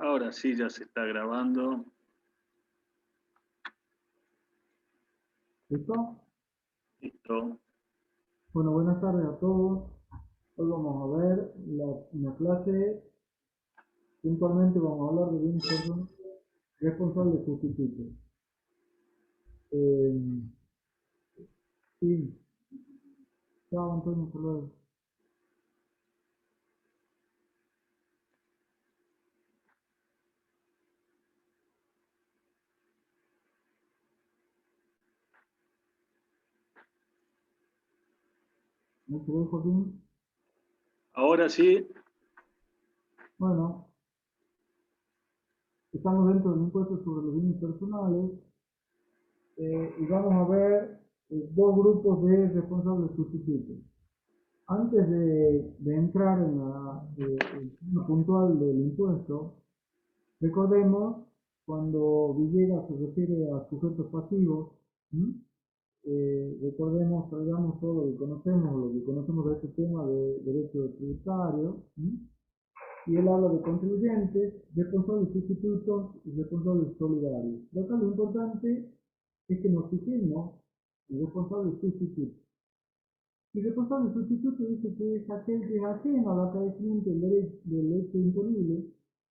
Ahora sí, ya se está grabando. ¿Listo? Listo. Bueno, buenas tardes a todos. Hoy vamos a ver la clase. Puntualmente vamos a hablar de bienes personales responsables sustitutos. Eh, sí, chao Antonio, hasta luego. ¿No se ve, Joaquín? Ahora sí. Bueno, estamos dentro del impuesto sobre los bienes personales y vamos a ver dos grupos de responsables sustitutos. Antes de entrar en el tema puntual del impuesto, recordemos, cuando Villegas se refiere a sujetos pasivos, ¿m? Recordemos, traigamos todo lo que conocemos de este tema de derecho tributario, ¿m? Y él habla de contribuyentes, responsables sustitutos y responsables solidarios. Pero acá lo importante es que nos fijemos en responsables sustitutos. Y responsable sustituto dice que es aquel que es ajeno al acaecimiento del hecho imponible,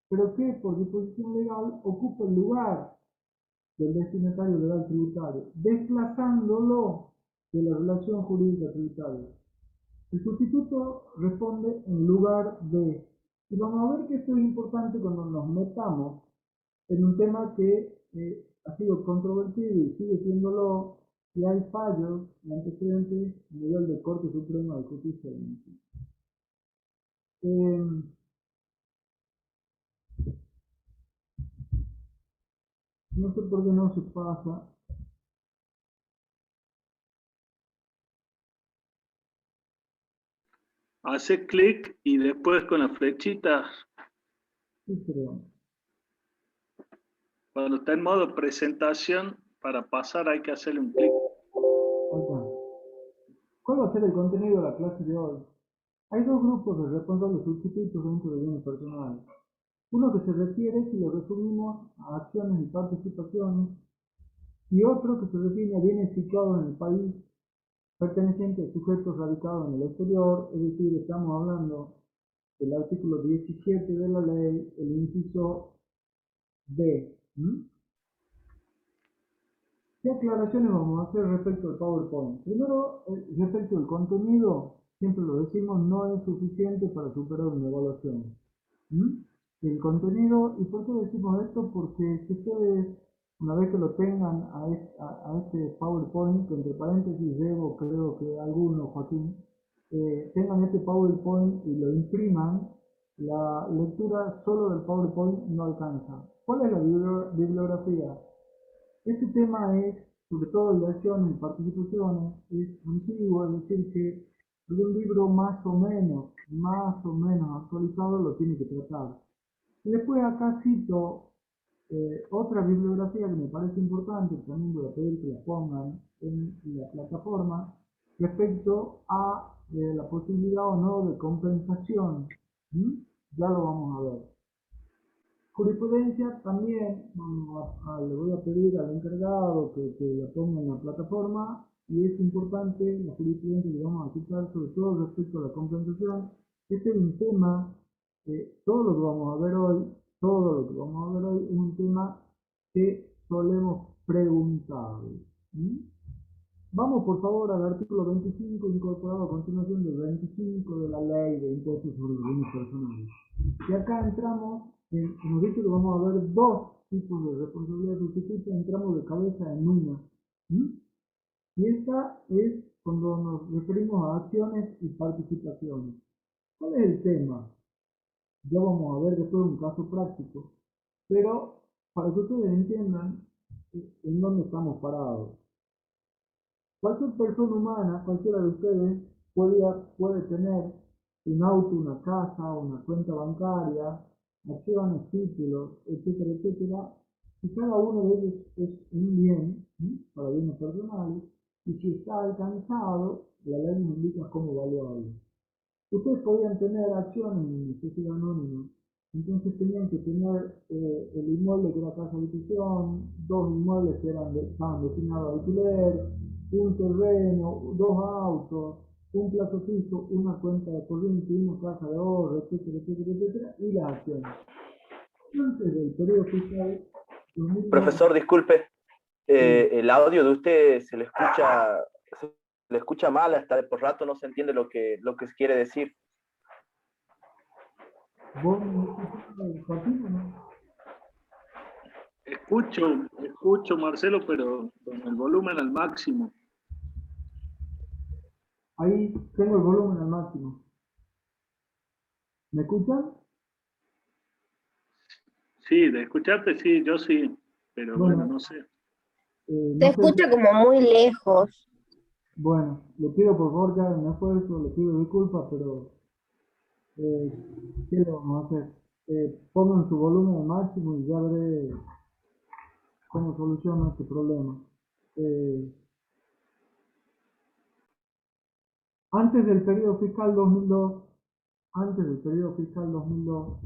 pero que por disposición legal ocupa el lugar del destinatario legal tributario, desplazándolo de la relación jurídica tributaria. El sustituto responde en lugar de. Y vamos a ver que esto es importante cuando nos metamos en un tema que ha sido controvertido y sigue siéndolo, y hay fallos y antecedentes a nivel de Corte Suprema de Justicia de México. Eh, no sé por qué no se pasa. Hace clic y después con la flechita, Sí, creo. cuando está en modo presentación, para pasar hay que hacerle un clic. Acá. ¿Cuál va a ser el contenido de la clase de hoy? Hay dos grupos de responsables sustitutos dentro de bienes personales. Uno que se refiere, si lo resumimos, a acciones y participaciones, y otro que se refiere a bienes situados en el país, pertenecientes a sujetos radicados en el exterior, es decir, estamos hablando del artículo 17 de la ley, el inciso B. ¿Mm? ¿Qué aclaraciones vamos a hacer respecto al PowerPoint? Primero, respecto al contenido, siempre lo decimos, no es suficiente para superar una evaluación. ¿Mm? El contenido, ¿y por qué decimos esto? Porque si ustedes, una vez que lo tengan a este PowerPoint, que entre paréntesis debo, creo que algunos, Joaquín, tengan este PowerPoint y lo impriman, la lectura solo del PowerPoint no alcanza. ¿Cuál es la bibliografía? Este tema es, sobre todo en acciones y participaciones, es antiguo, es decir, que un libro más o menos actualizado lo tiene que tratar. Y después acá cito otra bibliografía que me parece importante, también voy a pedir que la pongan en la plataforma, respecto a la posibilidad o no de compensación. ¿Mm? Ya lo vamos a ver. Jurisprudencia también, le voy a pedir al encargado que la ponga en la plataforma, y es importante la jurisprudencia que vamos a citar, sobre todo respecto a la compensación. Este es un tema, todo lo que vamos a ver hoy, todo lo que vamos a ver hoy es un tema que solemos preguntar. ¿Mm? Vamos por favor al artículo 25 incorporado a continuación del 25 de la ley de impuestos sobre los bienes personales. Y acá entramos, hemos dicho que vamos a ver dos tipos de responsabilidad sustituta, entramos de cabeza en una. ¿Mm? Y esta es cuando nos referimos a acciones y participaciones. ¿Cuál es el tema? Ya vamos a ver después un caso práctico, pero para que ustedes entiendan en dónde estamos parados. Cualquier persona humana, cualquiera de ustedes, puede tener un auto, una casa, una cuenta bancaria, acciones, títulos, etcétera, etcétera, y cada uno de ellos es un bien, ¿sí?, para bienes personales, y si está alcanzado, la ley nos indica cómo evaluarlo. Ustedes podrían tener acciones en sociedad anónima, Entonces tenían que tener el inmueble que era casa habitación, dos inmuebles que estaban destinados a alquiler, un terreno, dos autos, un plazo fijo, una cuenta de corriente, una casa de ahorro, etcétera, etcétera, etcétera, y las acciones. Antes del periodo fiscal 2002, Profesor, disculpe, sí, el audio de usted se le escucha mal, hasta por rato no se entiende lo que quiere decir. vos me escuchás, Joaquín, o no? Escucho, Marcelo, pero con el volumen al máximo. Ahí tengo el volumen al máximo. ¿Me escuchan? Sí, de escucharte sí, yo sí, pero bueno, Bueno, no sé. Se no sé. escucha como muy lejos. Bueno, le pido por favor que hagan un esfuerzo, le pido disculpas, pero eh, ¿qué le vamos a hacer? Pongan su volumen al máximo y ya veré cómo soluciono este problema. Eh, antes del periodo fiscal 2002, antes del periodo fiscal 2002,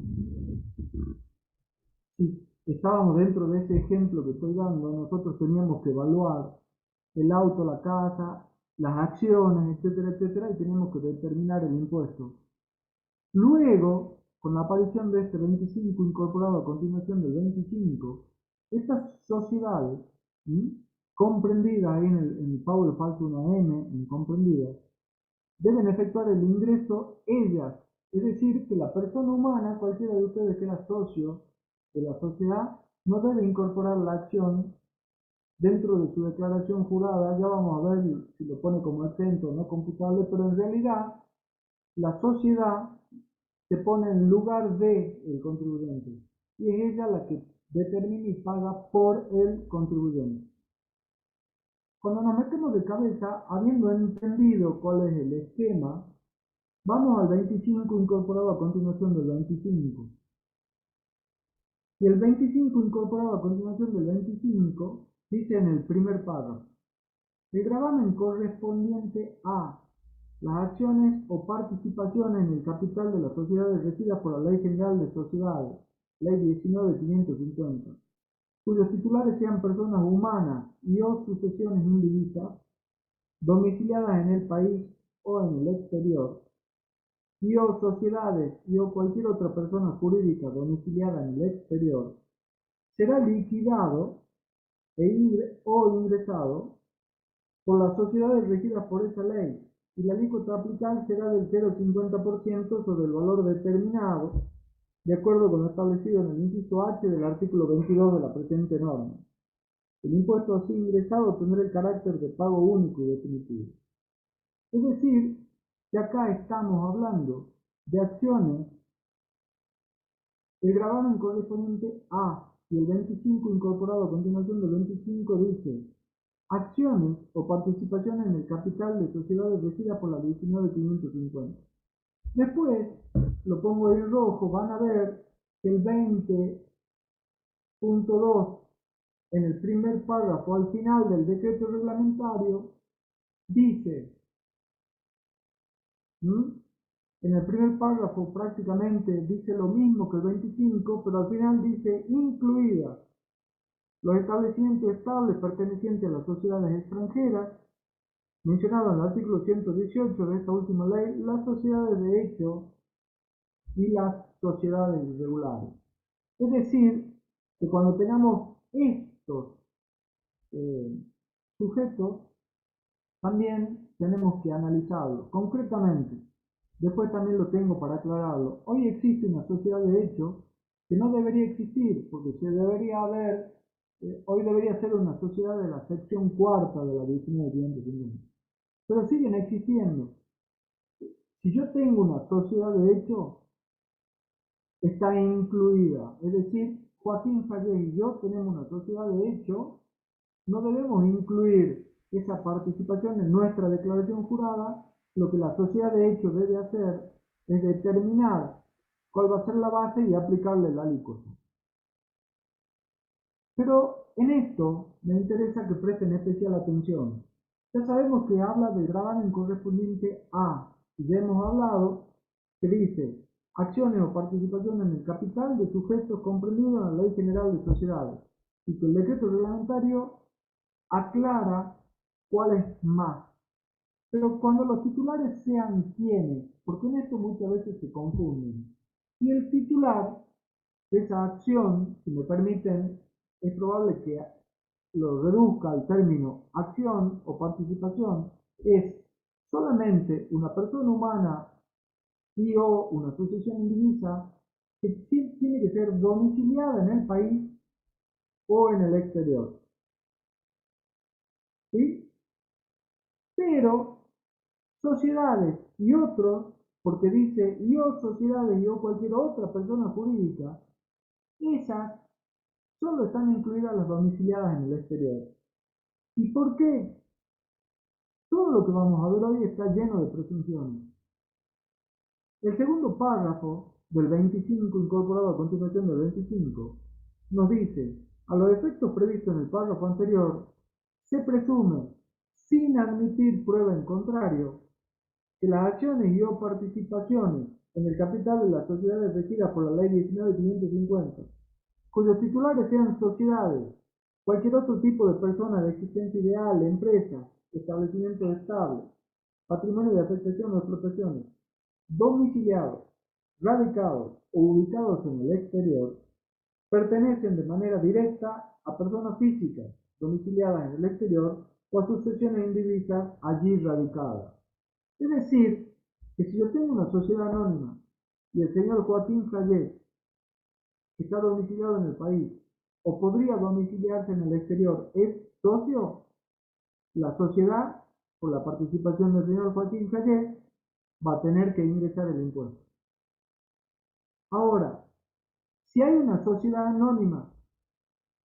si estábamos dentro de ese ejemplo que estoy dando, nosotros teníamos que evaluar el auto, la casa, las acciones, etcétera, etcétera, y teníamos que determinar el impuesto. Luego, con la aparición de este 25 incorporado a continuación del 25, estas sociedades, ¿sí?, comprendidas ahí en el pago le falta una M, en comprendidas, deben efectuar el ingreso ellas. Es decir, que la persona humana, cualquiera de ustedes que era socio de la sociedad, no debe incorporar la acción dentro de su declaración jurada. Ya vamos a ver si lo pone como exento o no computable, pero en realidad la sociedad se pone en lugar de el contribuyente y es ella la que determina y paga por el contribuyente. Cuando nos metemos de cabeza, habiendo entendido cuál es el esquema, vamos al 25 incorporado a continuación del 25. Y el 25 incorporado a continuación del 25 dice en el primer párrafo: el gravamen correspondiente a las acciones o participaciones en el capital de las sociedades regidas por la Ley General de Sociedades, Ley 19.550, cuyos titulares sean personas humanas y o sucesiones indivisas, domiciliadas en el país o en el exterior, y o sociedades y o cualquier otra persona jurídica domiciliada en el exterior, será liquidado o ingresado por las sociedades regidas por esa ley, y la alícuota a aplicar será del 0,50% sobre el valor determinado, de acuerdo con lo establecido en el inciso H del artículo 22 de la presente norma. El impuesto así ingresado tendrá el carácter de pago único y definitivo. Es decir, que acá estamos hablando de acciones. El gravamen correspondiente a y el 25 incorporado a continuación del 25 dice: acciones o participaciones en el capital de sociedades regidas por la 19.550. Después, lo pongo en rojo, van a ver que el 20.2 en el primer párrafo al final del decreto reglamentario dice, ¿m?, en el primer párrafo prácticamente dice lo mismo que el 25, pero al final dice incluidas los establecimientos estables pertenecientes a las sociedades extranjeras, mencionado en el artículo 118 de esta última ley, las sociedades de hecho y las sociedades irregulares. Es decir, que cuando tengamos estos eh, sujetos, también tenemos que analizarlo concretamente. Después también lo tengo para aclararlo. Hoy existe una sociedad de hecho que no debería existir, porque se debería haber, hoy debería ser una sociedad de la sección cuarta de la 19.550. Pero siguen existiendo. Si yo tengo una sociedad de hecho, está incluida. Es decir, Joaquín Fallés y yo tenemos una sociedad de hecho, no debemos incluir esa participación en nuestra declaración jurada. Lo que la sociedad de hecho debe hacer es determinar cuál va a ser la base y aplicarle la alícuota. Pero en esto me interesa que presten especial atención. Ya sabemos que habla del gravamen correspondiente a, y ya hemos hablado que dice acciones o participaciones en el capital de sujetos comprendidos en la Ley General de Sociedades, y que el decreto reglamentario aclara cuál es más. Pero cuando los titulares sean quienes, porque en esto muchas veces se confunden, y el titular de esa acción, si me permiten, es probable que lo reduzca al término acción o participación, es solamente una persona humana y o una asociación indivisa que tiene que ser domiciliada en el país o en el exterior. ¿Sí? Pero sociedades y otros, porque dice y o sociedades y o cualquier otra persona jurídica, esas solo están incluidas las domiciliadas en el exterior. ¿Y por qué? Todo lo que vamos a ver hoy está lleno de presunciones. El segundo párrafo del 25, incorporado a continuación del 25, nos dice, a los efectos previstos en el párrafo anterior, se presume, sin admitir prueba en contrario, que las acciones y o participaciones en el capital de las sociedades regidas por la Ley 19.550, cuyos titulares sean sociedades, cualquier otro tipo de persona de existencia ideal, empresa, establecimiento estable, patrimonio de afectación o explotaciones, domiciliados, radicados o ubicados en el exterior, pertenecen de manera directa a personas físicas domiciliadas en el exterior o a sucesiones indivisas allí radicadas. Es decir, que si yo tengo una sociedad anónima y el señor Joaquín Sayet está domiciliado en el país o podría domiciliarse en el exterior, es socio, la sociedad, por la participación del señor Joaquín Sayet, va a tener que ingresar el impuesto. Ahora, si hay una sociedad anónima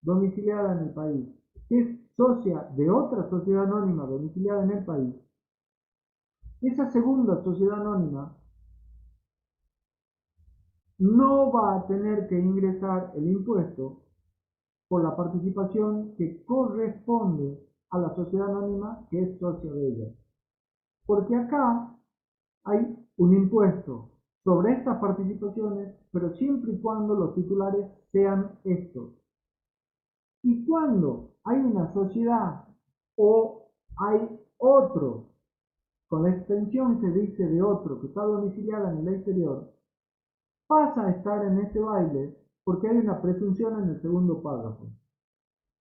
domiciliada en el país, que es socia de otra sociedad anónima domiciliada en el país, esa segunda sociedad anónima no va a tener que ingresar el impuesto por la participación que corresponde a la sociedad anónima que es socia de ella. Porque acá hay un impuesto sobre estas participaciones, pero siempre y cuando los titulares sean estos. Y cuando hay una sociedad o hay otro, con la extensión se dice de otro, que está domiciliada en el exterior, pasa a estar en este baile porque hay una presunción en el segundo párrafo,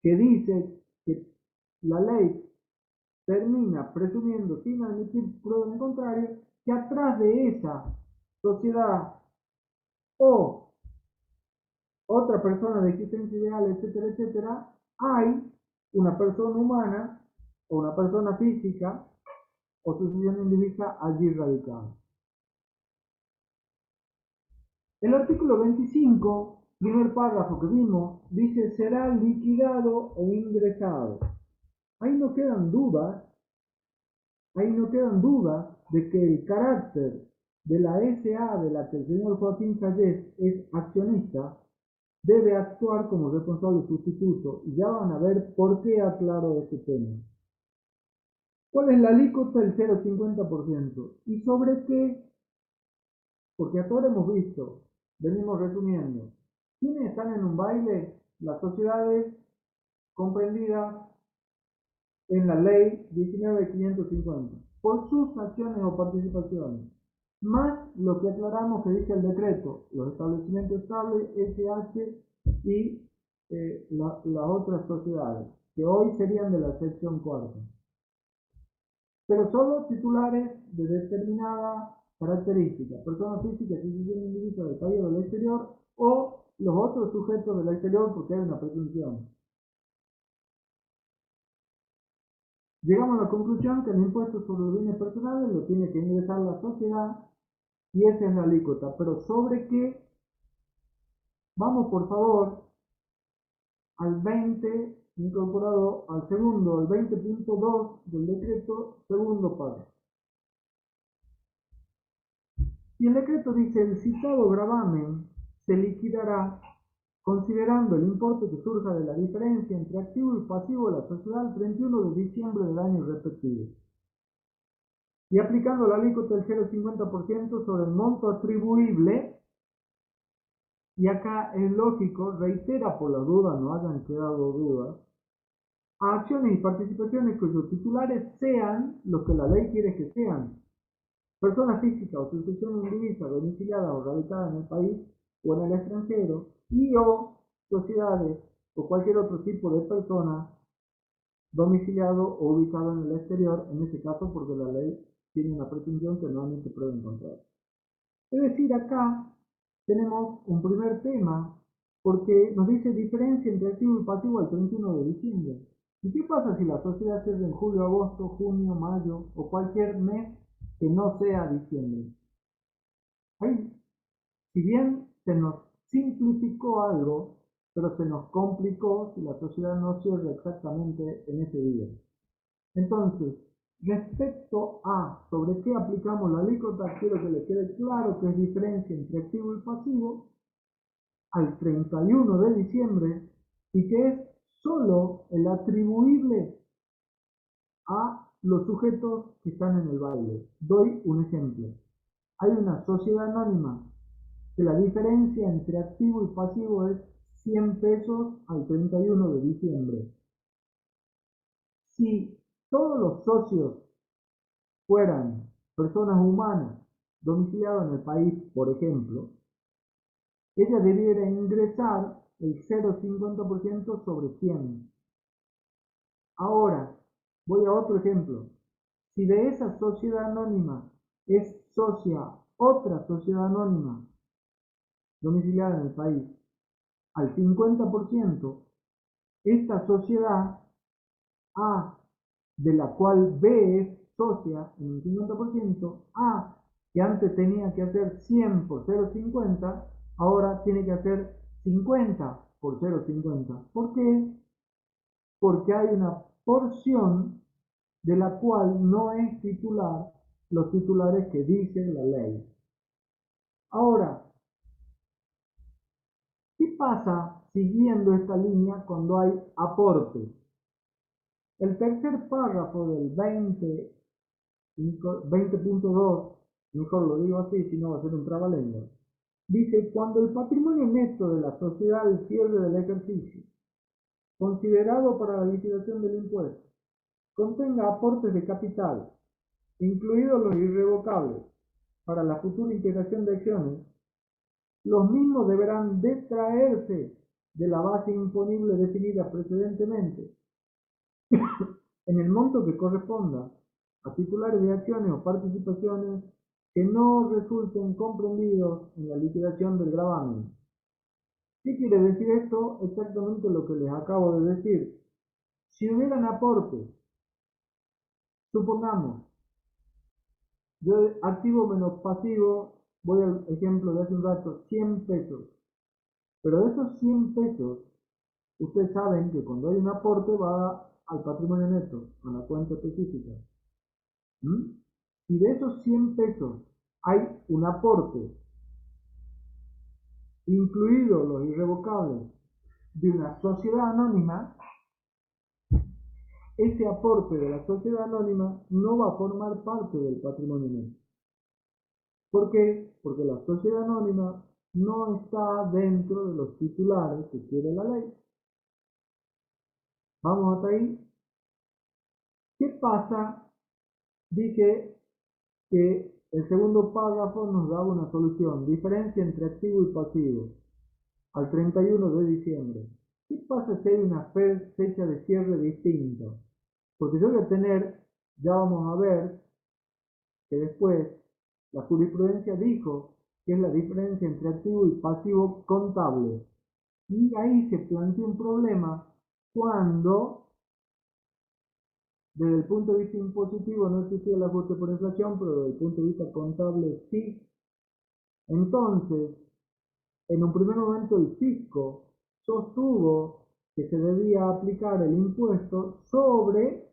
que dice que la ley termina presumiendo, sin admitir prueba en contrario, que atrás de esa sociedad o otra persona de existencia ideal, etcétera, etcétera, hay una persona humana o una persona física o sucesión indivisa allí radicada. El artículo 25, primer párrafo que vimos, dice será liquidado e ingresado. Ahí no quedan dudas, de que el carácter de la SA de la que el señor Joaquín Sayet es accionista debe actuar como responsable sustituto, y ya van a ver por qué aclaro este tema. ¿Cuál es la alícuota? El 0,50%. ¿Y sobre qué? Porque hasta ahora hemos visto, venimos resumiendo, ¿quiénes están en un baile? Las sociedades comprendidas en la ley 19.550, por sus acciones o participaciones, más lo que aclaramos que dice el decreto, los establecimientos estables, SH y las otras sociedades, que hoy serían de la sección cuarta. Pero solo titulares de determinada característica, personas físicas que viven indivisa del país o del exterior, o los otros sujetos del exterior porque hay una presunción. Llegamos a la conclusión que el impuesto sobre los bienes personales lo tiene que ingresar la sociedad y esa es la alícuota. Pero ¿sobre qué? Vamos por favor al 20, incorporado al segundo, al 20.2 del decreto, segundo párrafo. Y el decreto dice, el citado gravamen se liquidará considerando el importe que surja de la diferencia entre activo y pasivo de la sociedad el 31 de diciembre del año respectivo. y aplicando la alícuota del 0,50% sobre el monto atribuible. Y acá es lógico, reitera por la duda, no hayan quedado dudas, a acciones y participaciones cuyos titulares sean lo que la ley quiere que sean. Persona física o sucesión indivisa domiciliada o radicada en el país o en el extranjero y o sociedades o cualquier otro tipo de persona domiciliado o ubicado en el exterior, en ese caso porque la ley tiene una presunción que normalmente puede encontrar. Es decir, acá tenemos un primer tema, porque nos dice diferencia entre activo y pasivo al 31 de diciembre. ¿Y qué pasa si la sociedad cierra en julio, agosto, junio, mayo o cualquier mes que no sea diciembre? Ahí, si bien se nos simplificó algo, pero se nos complicó si la sociedad no cierra exactamente en ese día. Entonces, respecto a sobre qué aplicamos la alícuota, quiero que le quede claro que es diferencia entre activo y pasivo al 31 de diciembre y que es solo el atribuible a los sujetos que están en el baile. Doy un ejemplo. Hay una sociedad anónima que la diferencia entre activo y pasivo es 100 pesos al 31 de diciembre. Si todos los socios fueran personas humanas domiciliadas en el país, por ejemplo, ella debiera ingresar el 0,50% sobre 100. Ahora, voy a otro ejemplo. Si de esa sociedad anónima es socia otra sociedad anónima domiciliada en el país al 50%, esta sociedad A, de la cual B es socia en un 50%, A, que antes tenía que hacer 100 por 0,50, ahora tiene que hacer 50 por 0,50. ¿Por qué? Porque hay una porción de la cual no es titular los titulares que dice la ley. Ahora, ¿qué pasa siguiendo esta línea cuando hay aporte? El tercer párrafo del 20.2, mejor lo digo así, si no va a ser un trabalengua, dice: cuando el patrimonio neto de la sociedad al cierre del ejercicio, considerado para la liquidación del impuesto, contenga aportes de capital, incluidos los irrevocables, para la futura integración de acciones, los mismos deberán detraerse de la base imponible definida precedentemente en el monto que corresponda a titulares de acciones o participaciones que no resulten comprendidos en la liquidación del gravamen. ¿Qué quiere decir esto? Exactamente lo que les acabo de decir. Si hubieran aportes, supongamos, yo activo menos pasivo, voy al ejemplo de hace un rato, 100 pesos. Pero de esos 100 pesos, ustedes saben que cuando hay un aporte va al patrimonio neto, a la cuenta específica. Si de esos 100 pesos hay un aporte, incluidos los irrevocables, de una sociedad anónima, ese aporte de la sociedad anónima no va a formar parte del patrimonio neto. ¿Por qué? Porque la sociedad anónima no está dentro de los titulares que quiere la ley. ¿Vamos hasta ahí? ¿Qué pasa? Dije que el segundo párrafo nos daba una solución, diferencia entre activo y pasivo, al 31 de diciembre. ¿Qué pasa si hay una fecha de cierre distinta? Porque yo voy a tener, ya vamos a ver, que después la jurisprudencia dijo que es la diferencia entre activo y pasivo contable. Y ahí se planteó un problema cuando, desde el punto de vista impositivo, no existía el ajuste por inflación, pero desde el punto de vista contable sí. Entonces, en un primer momento el fisco sostuvo que se debía aplicar el impuesto sobre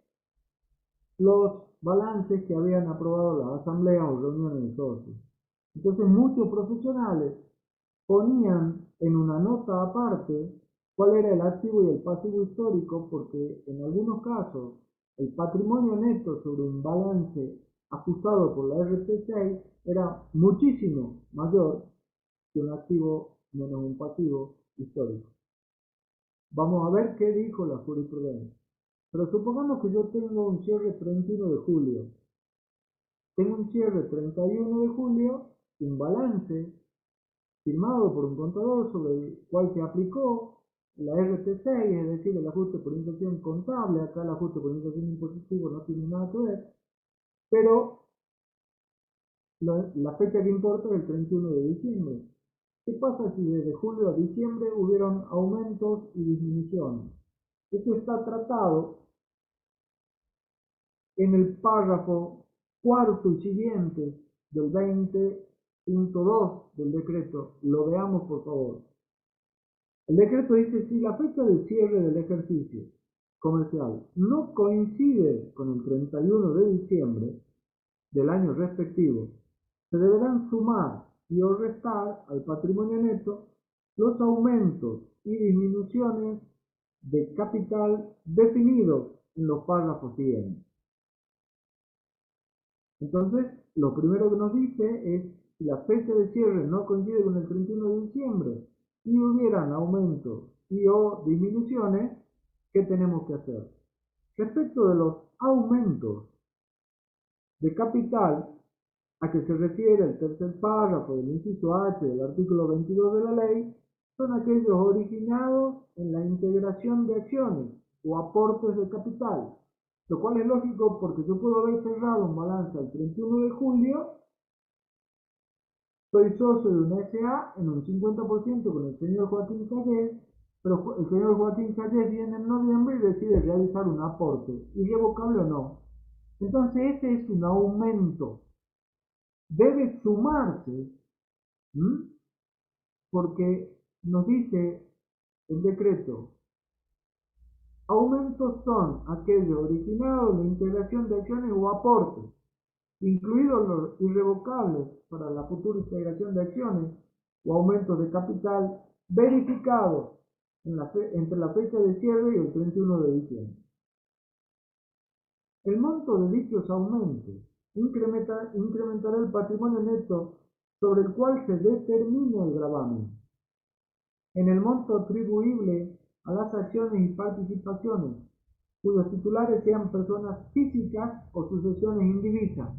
los balances que habían aprobado las asambleas o reuniones de socios. Entonces muchos profesionales ponían en una nota aparte cuál era el activo y el pasivo histórico, porque en algunos casos el patrimonio neto sobre un balance ajustado por la RT6 era muchísimo mayor que un activo menos un pasivo histórico. Vamos a ver qué dijo la jurisprudencia. Pero supongamos que yo tengo un cierre 31 de julio. Tengo un cierre 31 de julio, un balance firmado por un contador sobre el cual se aplicó la RT6, es decir, el ajuste por inflación contable. Acá el ajuste por inflación impositivo no tiene nada que ver, pero la fecha que importa es el 31 de diciembre. ¿Qué pasa si desde julio a diciembre hubieron aumentos y disminuciones? Esto está tratado en el párrafo cuarto y siguiente del 20.2 del decreto. Lo veamos, por favor. El decreto dice: si la fecha de cierre del ejercicio comercial no coincide con el 31 de diciembre del año respectivo, se deberán sumar y o restar al patrimonio neto los aumentos y disminuciones de capital definidos en los párrafos siguientes. Entonces, lo primero que nos dice es: si la fecha de cierre no coincide con el 31 de diciembre y hubieran aumentos y o disminuciones, ¿qué tenemos que hacer? Respecto de los aumentos de capital a que se refiere el tercer párrafo del inciso H del artículo 22 de la ley, son aquellos originados en la integración de acciones o aportes de capital, lo cual es lógico porque yo puedo haber cerrado un balance al 31 de julio, soy socio de una SA en un 50% con el señor Joaquín Callés, pero el señor Joaquín Callés viene en noviembre y decide realizar un aporte, irrevocable o no. Entonces ese es un aumento. Debe sumarse, porque nos dice el decreto: aumentos son aquellos originados en la integración de acciones o aportes, incluidos los irrevocables para la futura integración de acciones o aumentos de capital verificados entre la fecha de cierre y el 31 de diciembre. El monto de dichos aumentos incrementará el patrimonio neto sobre el cual se determina el gravamen. En el monto atribuible a las acciones y participaciones cuyos titulares sean personas físicas o sucesiones indivisas,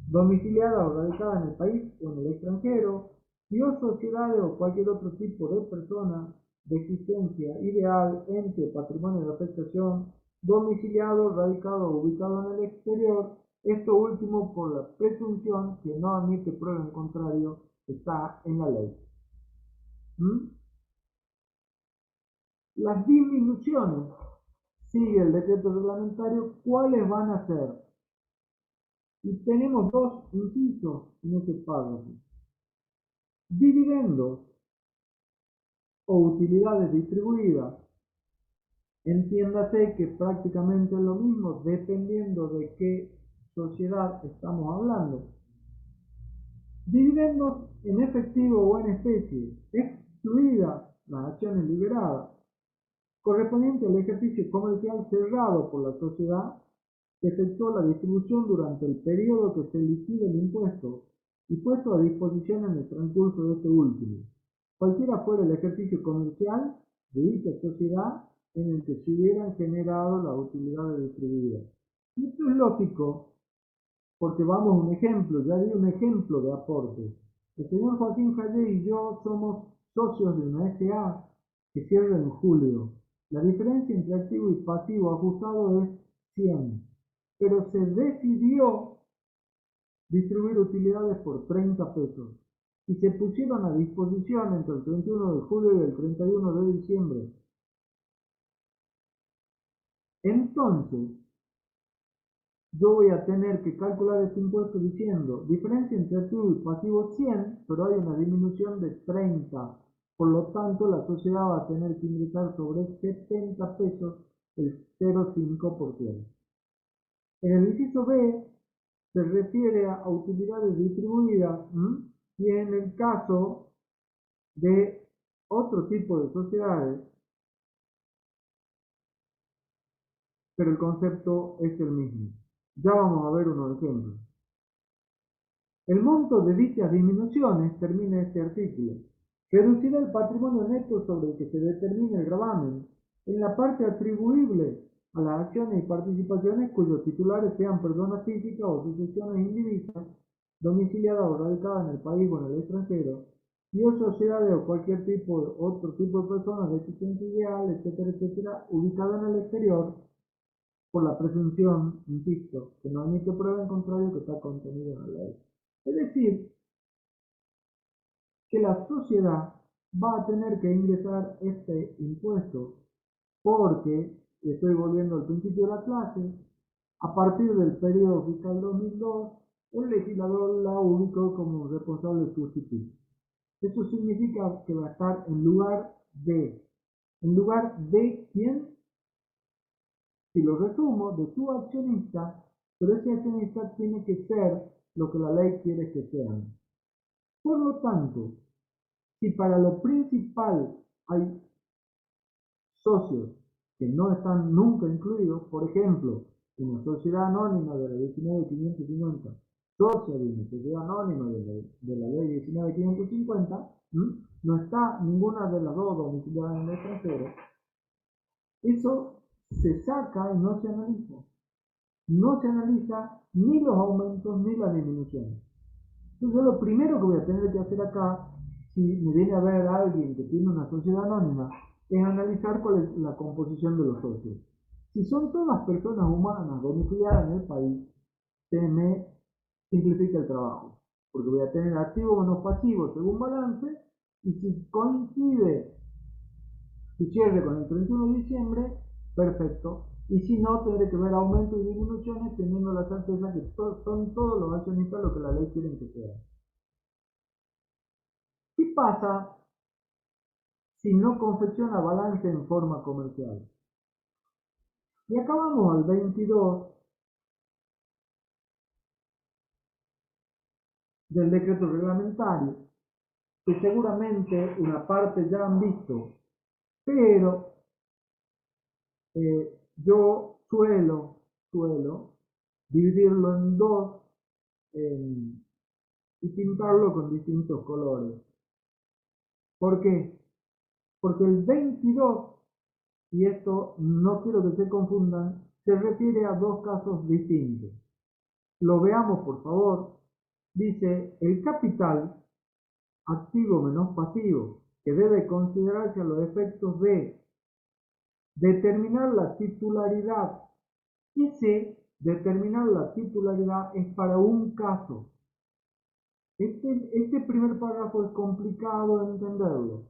domiciliadas o radicadas en el país o en el extranjero, y o sociedades o cualquier otro tipo de persona de existencia ideal, ente o patrimonio de afectación, domiciliado, radicado o ubicado en el exterior, esto último por la presunción que no admite prueba en contrario, está en la ley. Las disminuciones, sigue el decreto reglamentario, ¿cuáles van a ser? Y tenemos dos incisos en este párrafo. Dividendos o utilidades distribuidas. Entiéndase que prácticamente es lo mismo dependiendo de qué sociedad estamos hablando. Dividendos en efectivo o en especie, excluidas las acciones liberadas, correspondiente al ejercicio comercial cerrado por la sociedad que efectuó la distribución durante el periodo que se liquida el impuesto y puesto a disposición en el transcurso de este último, cualquiera fuera el ejercicio comercial de dicha sociedad en el que se hubieran generado las utilidades distribuidas. Y esto es lógico porque vamos a un ejemplo, ya di un ejemplo de aporte. El señor Joaquín Callé y yo somos socios de una SA que cierra en julio. La diferencia entre activo y pasivo ajustado es 100, pero se decidió distribuir utilidades por 30 pesos y se pusieron a disposición entre el 31 de julio y el 31 de diciembre. Entonces, yo voy a tener que calcular este impuesto diciendo diferencia entre activo y pasivo 100, pero hay una disminución de 30. Por lo tanto, la sociedad va a tener que ingresar sobre 70 pesos el 0,5%. En el inciso B se refiere a utilidades distribuidas y en el caso de otro tipo de sociedades, pero el concepto es el mismo. Ya vamos a ver unos ejemplos. El monto de dichas disminuciones, termina este artículo, reducirá el patrimonio neto sobre el que se determine el gravamen en la parte atribuible a las acciones y participaciones cuyos titulares sean personas físicas o sucesiones indivisas domiciliadas o radicadas en el país o en el extranjero, y o sociedades o cualquier otro tipo de personas de existencia ideal, etcétera, etcétera, ubicadas en el exterior, por la presunción, insisto, que no admite prueba en contrario que está contenida en la ley. Es decir, que la sociedad va a tener que ingresar este impuesto porque, y estoy volviendo al principio de la clase, a partir del periodo fiscal 2002, el legislador la ubicó como responsable sustituto. Eso significa que va a estar en lugar de. ¿En lugar de quién? Si lo resumo, de tu accionista, pero ese accionista tiene que ser lo que la ley quiere que sean. Por lo tanto, si para lo principal hay socios que no están nunca incluidos, por ejemplo, una sociedad anónima de la 19.550, socia de una sociedad anónima de la ley 19.550, no está ninguna de las dos domiciliadas en el extranjero, eso se saca y no se analiza. No se analiza ni los aumentos ni las disminuciones. Entonces, lo primero que voy a tener que hacer acá, si me viene a ver alguien que tiene una sociedad anónima, es analizar cuál es la composición de los socios. Si son todas personas humanas domiciliadas en el país, se me simplifica el trabajo, porque voy a tener activo menos pasivo según balance, y si coincide su cierre con el 31 de diciembre, perfecto. Y si no, tendré que ver aumentos y disminuciones teniendo la certeza que son todos los accionistas lo que la ley quiere que sean. ¿Qué pasa si no confecciona balance en forma comercial? Y acá vamos al 22 del decreto reglamentario, que seguramente una parte ya han visto, pero yo suelo dividirlo en dos y pintarlo con distintos colores. ¿Por qué? Porque el 22, y esto no quiero que se confundan, se refiere a dos casos distintos. Lo veamos, por favor. Dice, el capital, activo menos pasivo, que debe considerarse a los efectos de determinar la titularidad. Ese determinar la titularidad es para un caso. Este primer párrafo es complicado de entenderlo.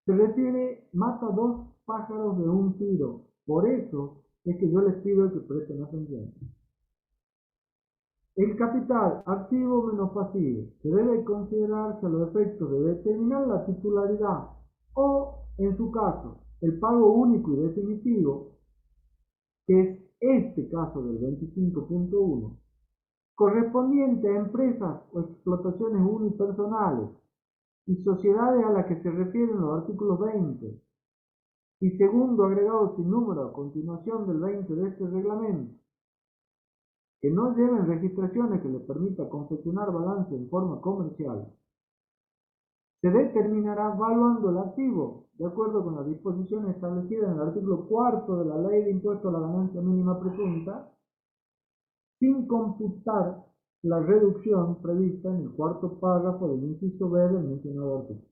Se refiere, mata dos pájaros de un tiro. Por eso es que yo les pido que presten atención. El capital activo menos pasivo, que debe considerarse a los efectos de determinar la titularidad o, en su caso, el pago único y definitivo, que es este caso del 25.1, correspondiente a empresas o explotaciones unipersonales y sociedades a las que se refieren los artículos 20 y segundo agregado sin número a continuación del 20 de este reglamento, que no lleven registraciones que les permita confeccionar balance en forma comercial, se determinará valuando el activo, de acuerdo con las disposiciones establecidas en el artículo 4 de la Ley de Impuesto a la Ganancia Mínima Presunta, sin computar la reducción prevista en el cuarto párrafo del inciso B del mencionado artículo.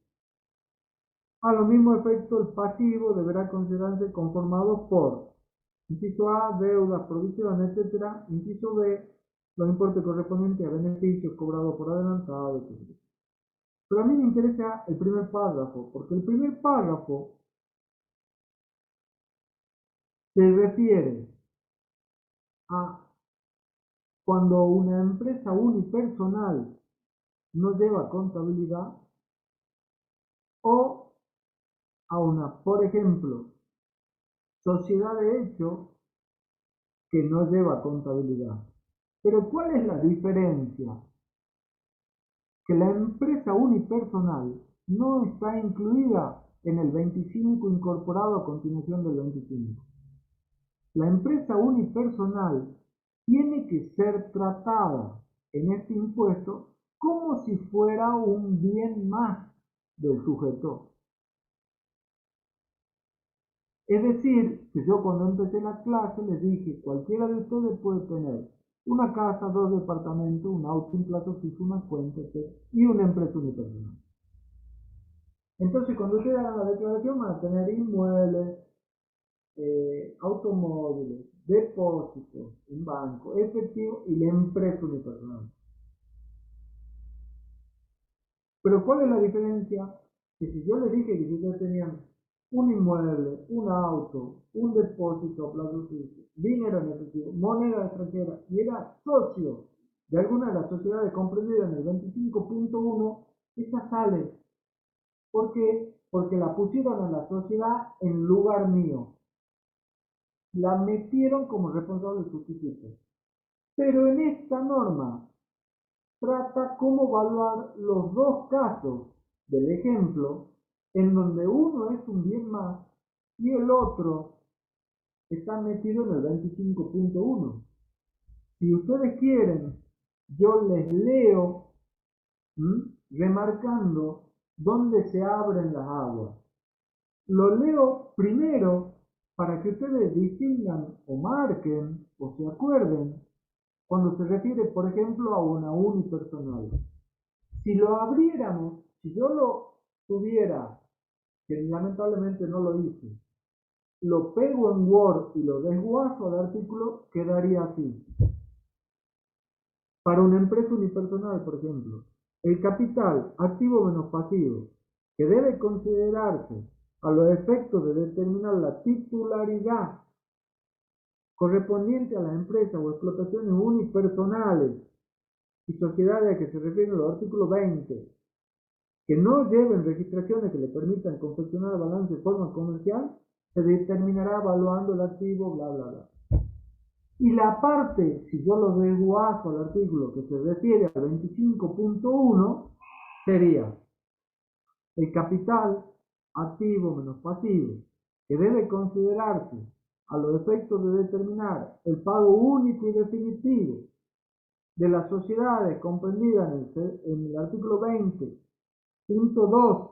A lo mismo efecto, el pasivo deberá considerarse conformado por inciso A, deudas, provisiones, etc. Inciso B, los importes correspondientes a beneficios cobrados por adelantado, etc. Pero a mí me interesa el primer párrafo, porque el primer párrafo se refiere a cuando una empresa unipersonal no lleva contabilidad o a una, por ejemplo, sociedad de hecho que no lleva contabilidad. Pero ¿cuál es la diferencia? Que la empresa unipersonal no está incluida en el 25 incorporado a continuación del 25. La empresa unipersonal tiene que ser tratada en este impuesto como si fuera un bien más del sujeto. Es decir, que yo cuando empecé la clase les dije, cualquiera de ustedes puede tener una casa, 2 departamentos, un auto, un plazo fijo, una cuenta, etc. Y una empresa unipersonal. Entonces, cuando ustedes hagan la declaración, van a tener inmuebles, automóviles, depósitos en banco, efectivo y la empresa unipersonal. Pero ¿cuál es la diferencia? Que si yo les dije que si ustedes tenían un inmueble, un auto, un depósito a plazo fijo, dinero en efectivo, moneda extranjera y era socio de alguna de las sociedades comprendidas en el 25.1, esa sale. ¿Por qué? Porque la pusieron en la sociedad en lugar mío. La metieron como responsable sustituto. Pero en esta norma trata cómo evaluar los dos casos del ejemplo en donde uno es un bien más y el otro está metido en el 25.1. Si ustedes quieren, yo les leo remarcando dónde se abren las aguas. Lo leo primero para que ustedes distingan o marquen o se acuerden cuando se refiere, por ejemplo, a una unipersonal. Si lo abriéramos, si yo lo tuviera, que lamentablemente no lo hice, lo pego en Word y lo desguazo al artículo, quedaría así. Para una empresa unipersonal, por ejemplo, el capital activo menos pasivo, que debe considerarse a los efectos de determinar la titularidad correspondiente a las empresas o explotaciones unipersonales y sociedades a que se refieren los artículos 20, que no lleven registraciones que le permitan confeccionar el balance de forma comercial, se determinará evaluando el activo, bla, bla, bla. Y la parte, si yo lo desguazo al artículo que se refiere al 25.1, sería el capital activo menos pasivo, que debe considerarse a los efectos de determinar el pago único y definitivo de las sociedades comprendidas en el artículo 20.2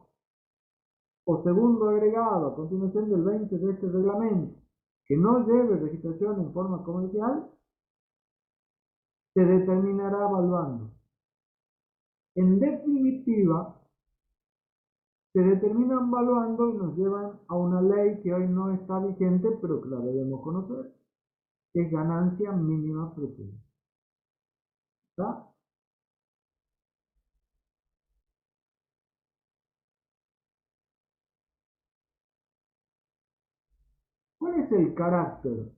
o segundo agregado a continuación del 20 de este reglamento, que no lleve registración en forma comercial, se determinará evaluando. En definitiva, se determinan evaluando y nos llevan a una ley que hoy no está vigente, pero que la debemos conocer, que es ganancia mínima protegida. ¿Está? ¿Cuál es el carácter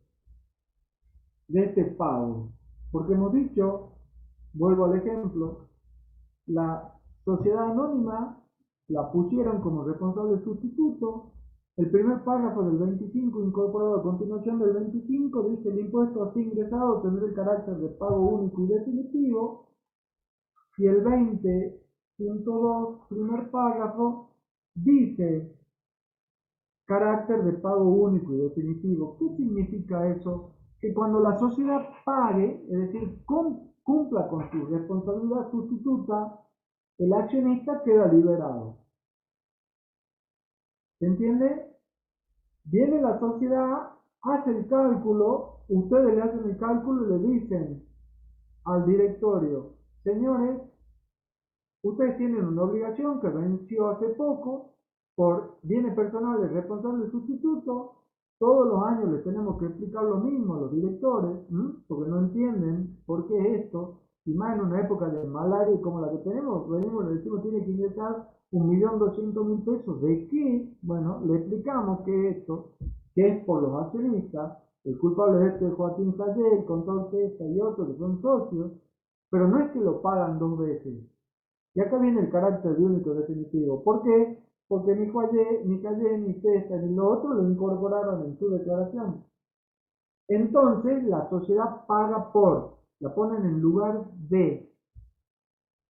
de este pago? Porque hemos dicho, vuelvo al ejemplo, la sociedad anónima la pusieron como responsable sustituto. El primer párrafo del 25 incorporado a continuación del 25 dice: el impuesto así ingresado tendrá el carácter de pago único y definitivo. Y el 20.2, primer párrafo, dice carácter de pago único y definitivo. ¿Qué significa eso? Que cuando la sociedad pague, es decir, cumpla con su responsabilidad sustituta, el accionista queda liberado. ¿Se entiende? Viene la sociedad, hace el cálculo, ustedes le hacen el cálculo y le dicen al directorio: señores, ustedes tienen una obligación que venció hace poco por bienes personales responsables sustituto. Todos los años les tenemos que explicar lo mismo a los directores, porque no entienden por qué es esto. Y más en una época de malaria como la que tenemos, venimos y le decimos: tiene que ingresar 1.200.000 pesos. ¿De qué? Bueno, le explicamos que esto, que es por los accionistas, el culpable es este Joaquín Taller, el control Cesta y otros que son socios, pero no es que lo pagan dos veces. Y acá viene el carácter de único definitivo. ¿Por qué? Porque ni Callé, ni Cesta, ni lo otro lo incorporaron en su declaración. Entonces, la sociedad paga por, la ponen en lugar de.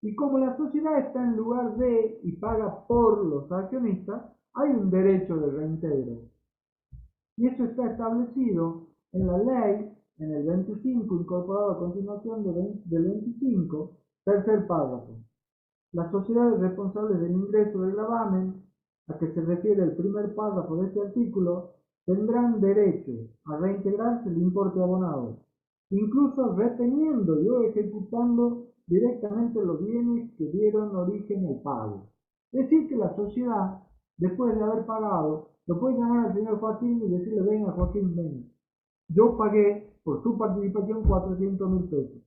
Y como la sociedad está en lugar de y paga por los accionistas, hay un derecho de reintegro. Y eso está establecido en la ley, en el 25, incorporado a continuación del 25, tercer párrafo. Las sociedades responsables del ingreso del gravamen, a que se refiere el primer párrafo de este artículo, tendrán derecho a reintegrarse el importe abonado, incluso reteniendo y o ejecutando directamente los bienes que dieron origen al pago. Es decir, que la sociedad, después de haber pagado, lo puede llamar al señor Joaquín y decirle: venga Joaquín, venga, yo pagué por su participación 400.000 pesos.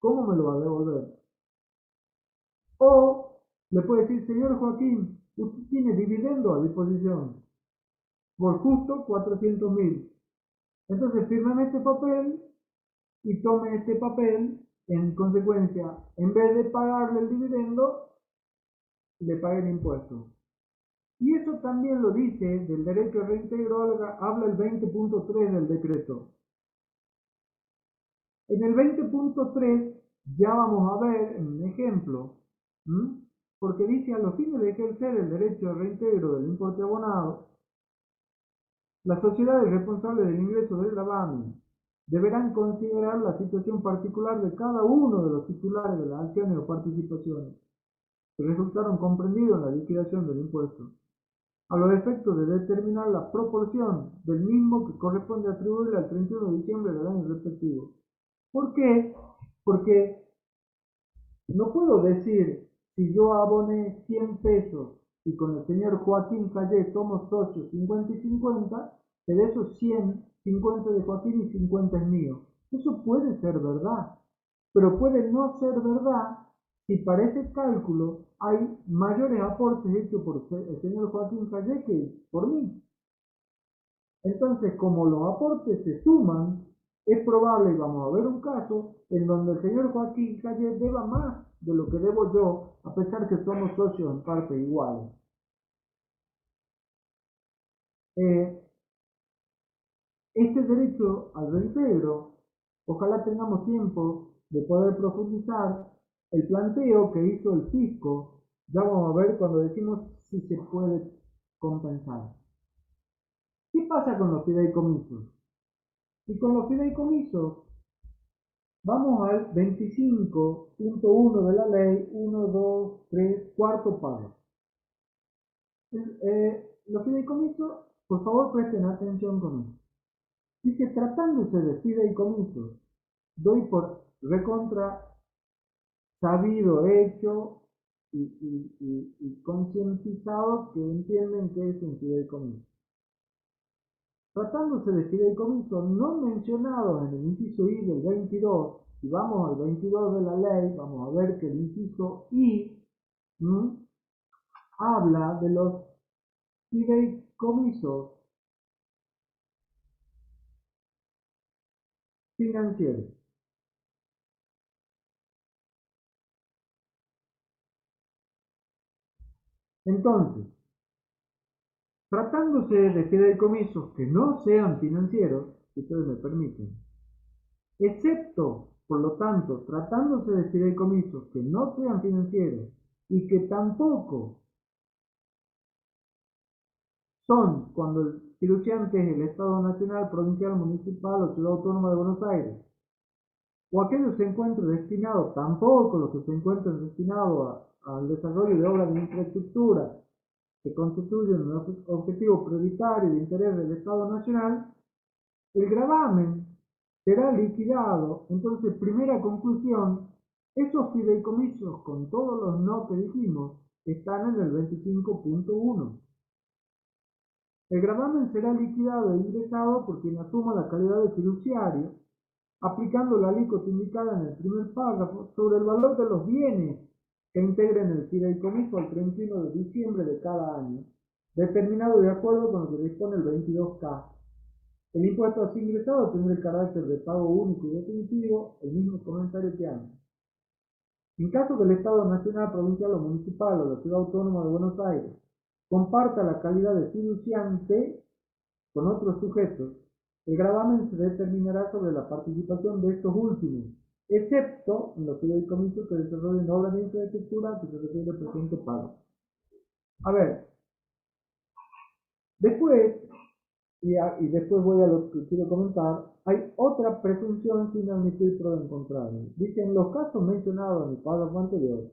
¿Cómo me lo va a devolver? O le puede decir: señor Joaquín, usted tiene dividendo a disposición por justo 400.000. Entonces firme este papel y tome este papel. En consecuencia, en vez de pagarle el dividendo, le pague el impuesto. Y eso también lo dice del derecho a reintegro, habla el 20.3 del decreto. En el 20.3 ya vamos a ver un ejemplo, porque dice: a los fines de ejercer el derecho a reintegro del importe abonado, las sociedades responsables del ingreso del gravamen deberán considerar la situación particular de cada uno de los titulares de las acciones o participaciones que resultaron comprendidos en la liquidación del impuesto, a los efectos de determinar la proporción del mismo que corresponde atribuirle al 31 de diciembre del año respectivo. ¿Por qué? Porque no puedo decir: si yo aboné 100 pesos y con el señor Joaquín Callé somos socios 50 y 50, que de esos 100, 50 de Joaquín y 50 es mío. Eso puede ser verdad, pero puede no ser verdad si para ese cálculo hay mayores aportes hechos por el señor Joaquín Callé que por mí. Entonces, como los aportes se suman, es probable, y vamos a ver un caso, en donde el señor Joaquín Callé deba más de lo que debo yo, a pesar que somos socios en parte iguales. Este derecho al reintegro, ojalá tengamos tiempo de poder profundizar el planteo que hizo el fisco. Ya vamos a ver cuando decimos si se puede compensar. ¿Qué pasa con los fideicomisos? Y con los fideicomisos vamos al 25.1 de la ley, 1, 2, 3, cuarto párrafo. Los fideicomisos, por favor presten atención con esto. Dice: tratándose de fideicomisos, doy por recontra sabido, hecho y concientizado que entienden que es un fideicomiso. Tratándose de fideicomisos no mencionados en el inciso I del 22, si vamos al 22 de la ley, vamos a ver que el inciso I habla de los fideicomisos financieros. Entonces, tratándose de fideicomisos que no sean financieros, si ustedes me permiten, excepto, por lo tanto, tratándose de fideicomisos que no sean financieros y que tampoco son cuando el fiduciante es el Estado nacional, provincial, municipal o ciudad autónoma de Buenos Aires, o aquellos se encuentren destinados, tampoco los que se encuentren destinados al desarrollo de obras de infraestructura que constituyen un objetivo prioritario de interés del Estado nacional, el gravamen será liquidado. Entonces, primera conclusión: esos fideicomisos, con todos los no que dijimos, están en el 25.1. El gravamen será liquidado e ingresado por quien asuma la calidad de fiduciario, aplicando la alícuota indicada en el primer párrafo sobre el valor de los bienes que integren el fideicomiso al 31 de diciembre de cada año, determinado de acuerdo con lo que dispone el 22K. El impuesto así ingresado tendrá el carácter de pago único y definitivo, el mismo comentario que antes. En caso que el Estado nacional, provincial o municipal o la ciudad autónoma de Buenos Aires comparta la calidad de fiduciante con otros sujetos, el gravamen se determinará sobre la participación de estos últimos, excepto en los fideicomisos que desarrollen obras de infraestructura que se refiere al presente pago. A ver, después, y después voy a lo que quiero comentar, hay otra presunción sin admitir prueba en contrario. Dice: en los casos mencionados en el párrafo anterior,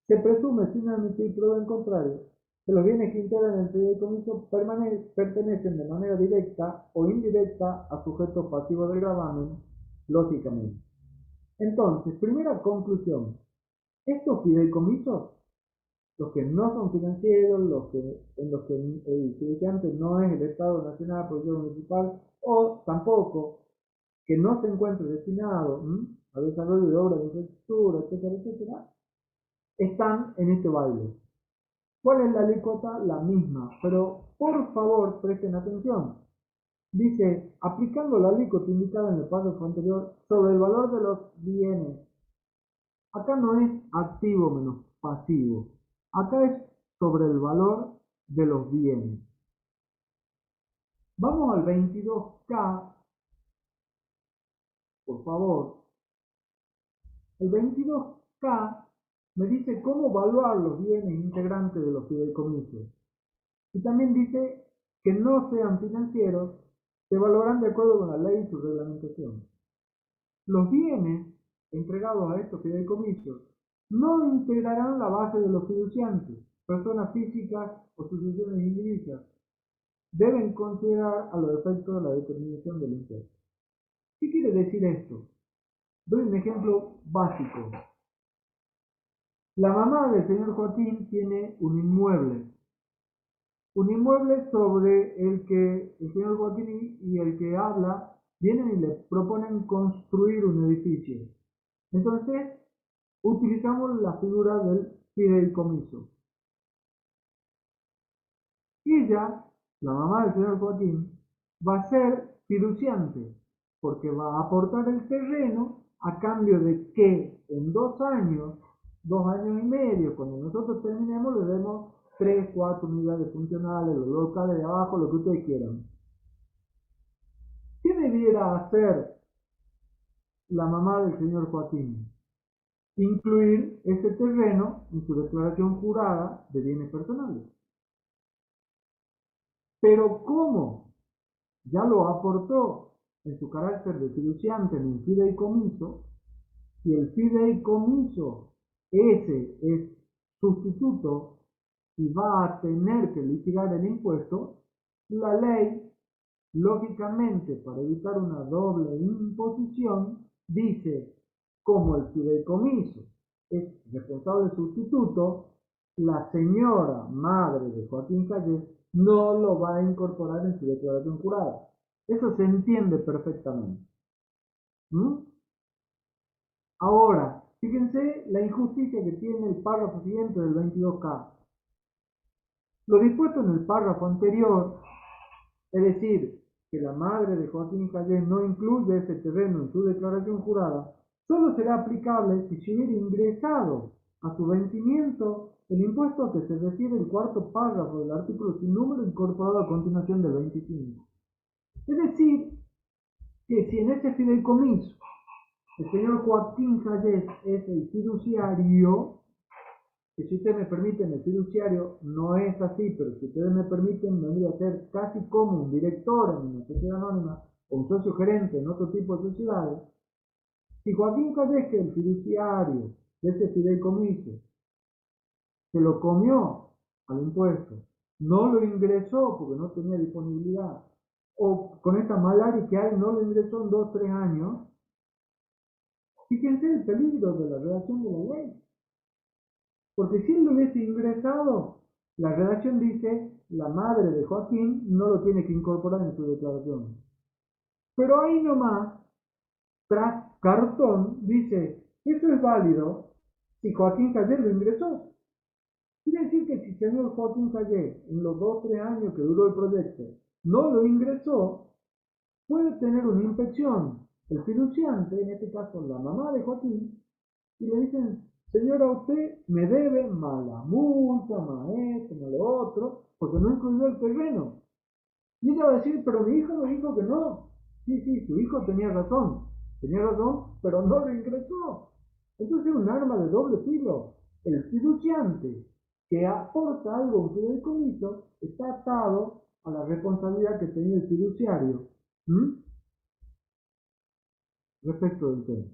se presume sin admitir prueba en contrario que los bienes que integran el fideicomiso pertenecen de manera directa o indirecta a sujetos pasivos del gravamen, lógicamente. Entonces, primera conclusión, estos fideicomisos, los que no son financieros, en los que el fiduciante no es el Estado Nacional, propiedad municipal, o tampoco que no se encuentre destinado al desarrollo de obras de infraestructura, etcétera, etcétera, están en este baile. ¿Cuál es la alícuota? La misma, pero por favor presten atención. Dice, aplicando la alícuota indicada en el párrafo anterior sobre el valor de los bienes. Acá no es activo menos pasivo. Acá es sobre el valor de los bienes. Vamos al 22K, por favor. El 22K me dice cómo evaluar los bienes integrantes de los fideicomisos. Y también dice que no sean financieros, se evaluarán de acuerdo con la ley y su reglamentación. Los bienes entregados a estos fideicomisos no integrarán la base de los fiduciantes, personas físicas o sucesiones indivisas. Deben considerar a los efectos de la determinación del impuesto. ¿Qué quiere decir esto? Doy un ejemplo básico. La mamá del señor Joaquín tiene un inmueble sobre el que el señor Joaquín y el que habla vienen y le proponen construir un edificio. Entonces, utilizamos la figura del fideicomiso. Ella, la mamá del señor Joaquín, va a ser fiduciante, porque va a aportar el terreno a cambio de que en 2 años y medio, cuando nosotros terminemos, le demos 3, 4 unidades funcionales, los locales de abajo, lo que ustedes quieran. ¿Qué debiera hacer la mamá del señor Joaquín? Incluir ese terreno en su declaración jurada de bienes personales. Pero ¿cómo? Ya lo aportó en su carácter de fiduciante en un fideicomiso, y el fideicomiso ese es sustituto y va a tener que liquidar el impuesto, la ley, lógicamente, para evitar una doble imposición, dice, como el fideicomiso es responsable sustituto, la señora madre de Joaquín Calles no lo va a incorporar en su declaración jurada. Eso se entiende perfectamente. Ahora, fíjense la injusticia que tiene el párrafo siguiente del 22K. Lo dispuesto en el párrafo anterior, es decir, que la madre de Joaquín Calles no incluye ese terreno en su declaración jurada, solo será aplicable si se hubiera ingresado a su vencimiento el impuesto a que se refiere el cuarto párrafo del artículo sin número incorporado a continuación del 25. Es decir, que si en ese fideicomiso el señor Joaquín Calles es el fiduciario, que si ustedes me permiten, el fiduciario no es así, pero si ustedes me permiten, vendría a ser casi como un director en una sociedad anónima o un socio gerente en otro tipo de sociedades. Si Joaquín Calles, que es el fiduciario de ese fideicomiso, se lo comió al impuesto, no lo ingresó porque no tenía disponibilidad, o con esta malaria que hay no lo ingresó en 2 o 3 años, fíjense el peligro de la redacción de la ley. Porque si él lo hubiese ingresado, la redacción dice, la madre de Joaquín no lo tiene que incorporar en su declaración. Pero ahí nomás, tras cartón, dice, eso es válido si Joaquín Calles lo ingresó. Quiere decir que si el señor Joaquín Calles, en los 2 o 3 años que duró el proyecto, no lo ingresó, puede tener una inspección. El fiduciante, en este caso la mamá de Joaquín, y le dicen, señora, usted me debe más la multa, más esto, más lo otro, porque no incluyó el terreno. Y ella va a decir, pero mi hijo me dijo que no. Sí, sí, su hijo tenía razón, pero no lo ingresó. Entonces es un arma de doble filo. El fiduciante que aporta algo a un fideicomiso está atado a la responsabilidad que tenía el fiduciario respecto del tema.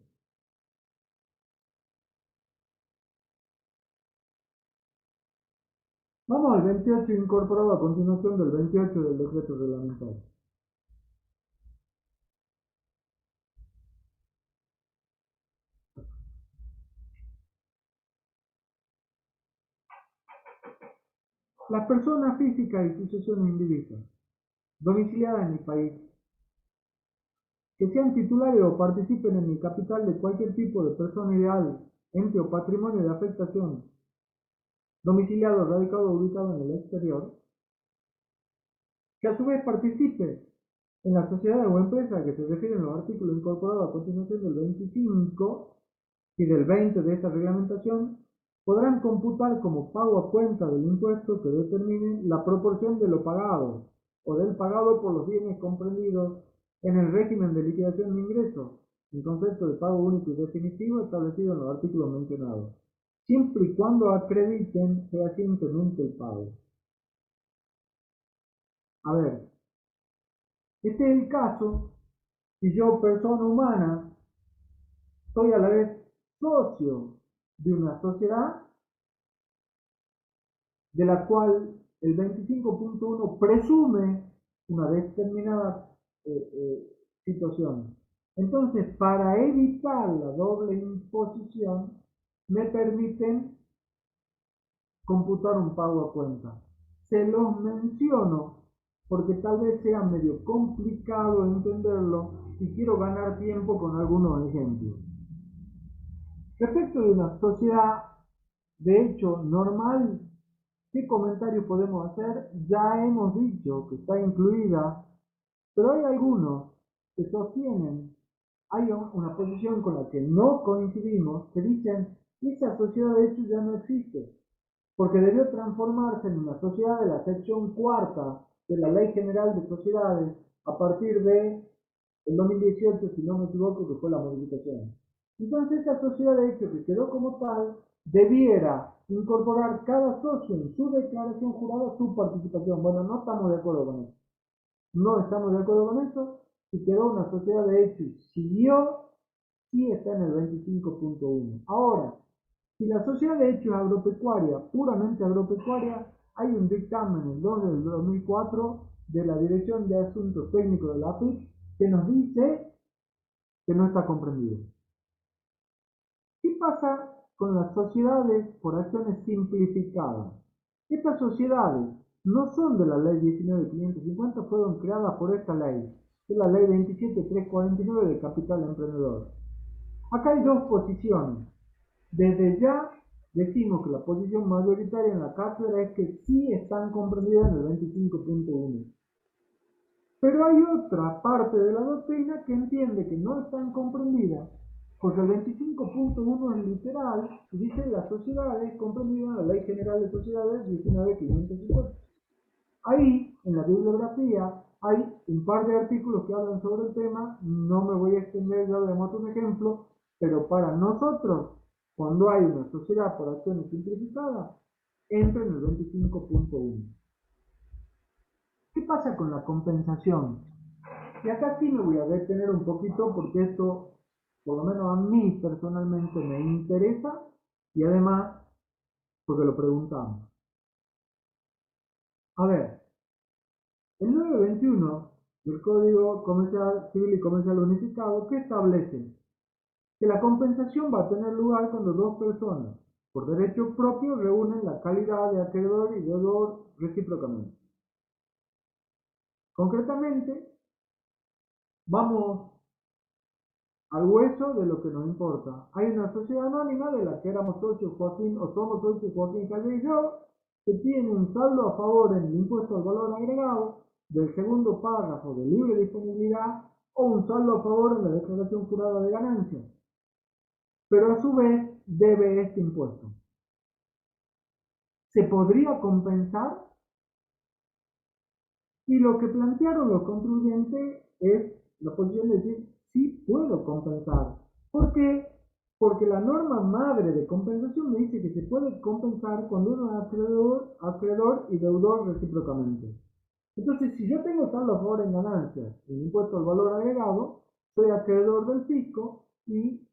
Vamos al 28 incorporado a continuación del 28 del decreto reglamentario. Las personas físicas y sucesiones indivisas, domiciliadas en el país, que sean titulares o participen en el capital de cualquier tipo de persona ideal, ente o patrimonio de afectación, domiciliado, radicado o ubicado en el exterior, que a su vez participe en la sociedad o empresa que se refieren los artículos incorporados a continuación del 25 y del 20 de esta reglamentación, podrán computar como pago a cuenta del impuesto que determine la proporción de lo pagado o del pagado por los bienes comprendidos en el régimen de liquidación de ingresos, en concepto de pago único y definitivo establecido en los artículos mencionados, siempre y cuando acrediten fehacientemente el pago. A ver, este es el caso si yo, persona humana, soy a la vez socio de una sociedad de la cual el 25.1 presume una determinada situación. Entonces, para evitar la doble imposición, me permiten computar un pago a cuenta. Se los menciono porque tal vez sea medio complicado entenderlo y quiero ganar tiempo con algunos ejemplos. Respecto de una sociedad de hecho normal, ¿qué comentario podemos hacer? Ya hemos dicho que está incluida, pero hay algunos que sostienen, hay una posición con la que no coincidimos, que dicen que esa sociedad de hecho ya no existe, porque debió transformarse en una sociedad de la sección cuarta de la Ley General de Sociedades a partir de el 2018, si no me equivoco, que fue la modificación. Entonces, esa sociedad de hecho que quedó como tal, debiera incorporar cada socio en su declaración jurada su participación. Bueno, no estamos de acuerdo con eso. No estamos de acuerdo con eso y quedó una sociedad de hecho y siguió, sí está en el 25.1. Ahora, si la sociedad de hecho es agropecuaria, puramente agropecuaria, hay un dictamen, el 2 del 2004, de la Dirección de Asuntos Técnicos de la AFIP, que nos dice que no está comprendido. ¿Qué pasa con las sociedades por acciones simplificadas? Estas sociedades no son de la ley 19.550, fueron creadas por esta ley, que es la ley 27.349 de Capital Emprendedor. Acá hay dos posiciones. Desde ya decimos que la posición mayoritaria en la cátedra es que sí están comprendidas en el 25.1. Pero hay otra parte de la doctrina que entiende que no están comprendidas, porque el 25.1 es literal y dice las sociedades comprendidas en la Ley General de Sociedades 19.550. Ahí, en la bibliografía, hay un par de artículos que hablan sobre el tema, no me voy a extender, ya veremos otros ejemplos, pero para nosotros, cuando hay una sociedad por acciones simplificadas, entra en el 25.1. ¿Qué pasa con la compensación? Y acá sí me voy a detener un poquito porque esto, por lo menos a mí personalmente, me interesa y además porque lo preguntamos. A ver, el 921 del Código Comercial Civil y Comercial Unificado, ¿qué establece? Que la compensación va a tener lugar cuando dos personas, por derecho propio, reúnen la calidad de acreedor y deudor recíprocamente. Concretamente, vamos al hueso de lo que nos importa. Hay una sociedad anónima de la que éramos socios Joaquín, o somos socios Joaquín Calle y yo, que tiene un saldo a favor en el impuesto al valor agregado del segundo párrafo de libre disponibilidad o un saldo a favor en la declaración jurada de ganancias, pero a su vez debe este impuesto. ¿Se podría compensar? Y lo que plantearon los contribuyentes es la posición de decir, sí puedo compensar. ¿Por qué? Porque la norma madre de compensación me dice que se puede compensar cuando uno es acreedor y deudor recíprocamente. Entonces, si yo tengo saldo a favor en ganancias, el impuesto al valor agregado, soy acreedor del fisco y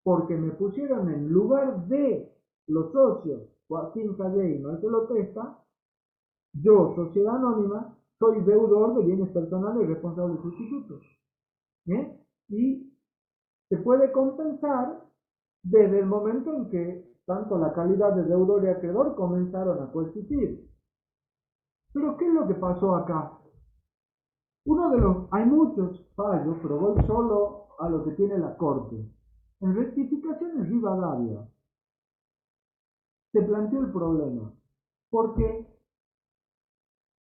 porque me pusieron en lugar de los socios Joaquín Calle y Marcelo Testa, Yo, sociedad anónima, soy deudor de bienes personales y responsable sustituto. ¿Eh? Y se puede compensar desde el momento en que tanto la calidad de deudor y acreedor comenzaron a coexistir. Pero ¿qué es lo que pasó acá? Hay muchos fallos, pero voy solo a lo que tiene la Corte. En rectificaciones Rivadavia se planteó el problema, porque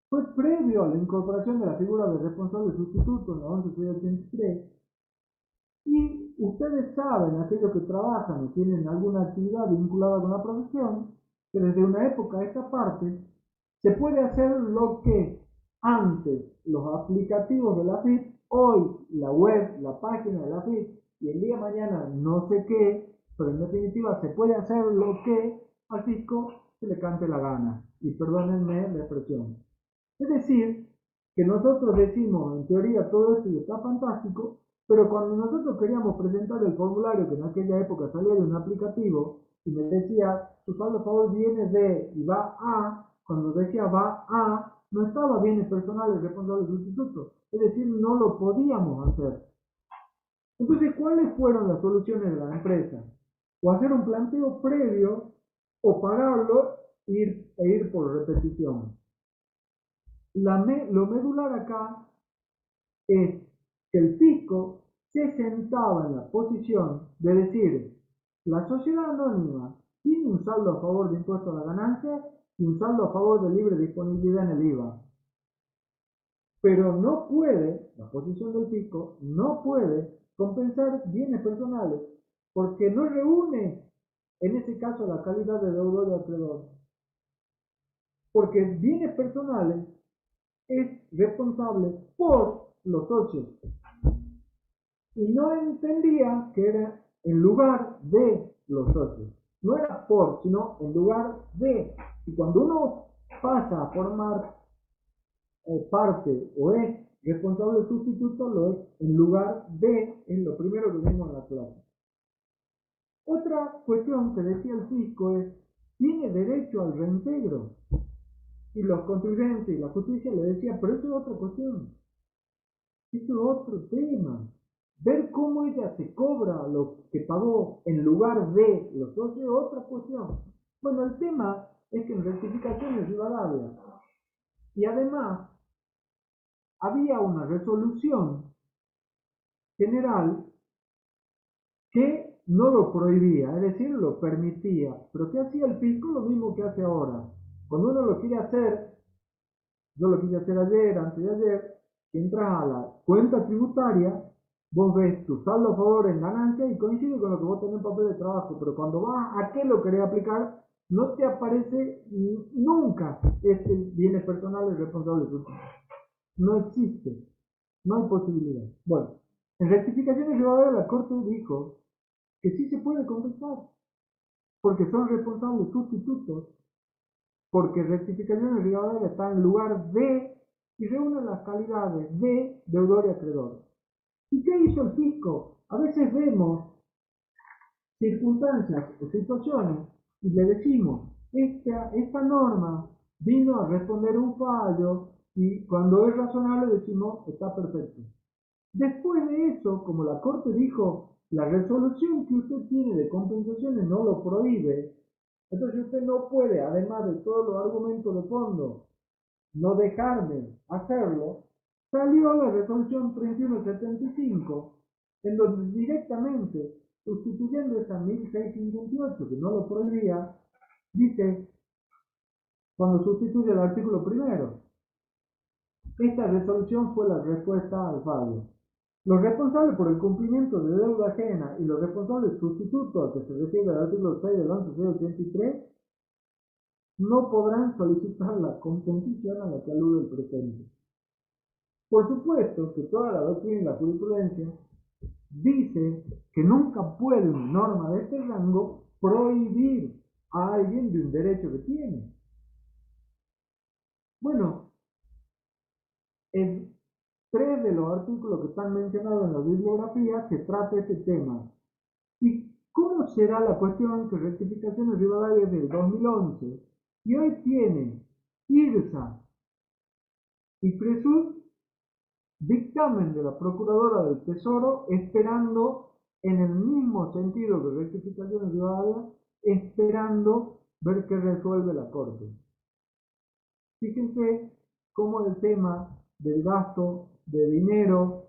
fue previo a la incorporación de la figura de responsable sustituto en la 1183, y ustedes saben, aquellos que trabajan o tienen alguna actividad vinculada con la profesión, que desde una época a esta parte se puede hacer lo que antes los aplicativos de la FIP, hoy la web, la página de la FIP y el día de mañana no sé qué, pero en definitiva se puede hacer lo que al fisco se le cante la gana. Y perdónenme la expresión. Es decir, que nosotros decimos, en teoría todo esto está fantástico, pero cuando nosotros queríamos presentar el formulario que en aquella época salía de un aplicativo y me decía, su saldo a favor viene de y va a, cuando decía va a, no estaba bienes personales responsables sustituto, es decir, no lo podíamos hacer. Entonces, ¿cuáles fueron las soluciones de la empresa? O hacer un planteo previo, o pagarlo e ir por repetición. Lo medular acá es que el fisco se sentaba en la posición de decir, la sociedad anónima tiene un saldo a favor de impuesto a la ganancia y un saldo a favor de libre disponibilidad en el IVA. Pero no puede, la posición del fisco, no puede compensar bienes personales porque no reúne, en ese caso, la calidad de deudor y acreedor. Porque bienes personales es responsable por los socios. Y no entendía que era en lugar de los socios. No era por, sino en lugar de. Y cuando uno pasa a formar parte o es responsable sustituto, lo es en lugar de, es lo primero que vimos en la clase. Otra cuestión que decía el fisco es, tiene derecho al reintegro. Y los contribuyentes y la justicia le decían, pero eso es otra cuestión. Eso es otro tema. Ver cómo ella se cobra lo que pagó en lugar de los socios es otra cuestión. Bueno, el tema es que en rectificaciones Rivadavia, y además había una resolución general que no lo prohibía, es decir, lo permitía. Pero ¿qué hacía el fisco? Lo mismo que hace ahora. Cuando uno lo quiere hacer, yo lo quise hacer ayer, antes de ayer, que entras a la cuenta tributaria, vos ves tu saldo a favor en ganancia y coincide con lo que vos tenés en papel de trabajo, pero cuando vas a qué lo querés aplicar, no te aparece nunca este bienes personales responsables. No existe, no hay posibilidad. Bueno, en rectificaciones Rivadavia la Corte dijo que sí se puede compensar, porque son responsables sustitutos, porque rectificaciones Rivadavia está en lugar de y reúne las calidades de deudor y acreedor. ¿Y qué hizo el fisco? A veces vemos circunstancias o situaciones y le decimos, esta norma vino a responder un fallo y cuando es razonable decimos, está perfecto. Después de eso, como la Corte dijo, la resolución que usted tiene de compensaciones no lo prohíbe, entonces usted no puede, además de todos los argumentos de fondo, no dejarme hacerlo, salió la resolución 3175, en donde directamente, sustituyendo esa 1658, que no lo prohibía, dice, cuando sustituye el artículo primero, esta resolución fue la respuesta al fallo. Los responsables por el cumplimiento de deuda ajena y los responsables sustitutos a que se refiere el artículo 6 del 1183 no podrán solicitar la compensación a la que alude el presente. Por supuesto que toda la doctrina y la jurisprudencia dice que nunca puede una norma de este rango prohibir a alguien de un derecho que tiene. Bueno, en 3 de los artículos que están mencionados en la bibliografía se trata este tema. ¿Y cómo será la cuestión que rectificaciones Rivadavia del 2011 y hoy tiene IRSA y Fresud, dictamen de la Procuradora del Tesoro, esperando en el mismo sentido de rectificación de Rivadavia, esperando ver qué resuelve la Corte. Fíjense cómo el tema del gasto de dinero,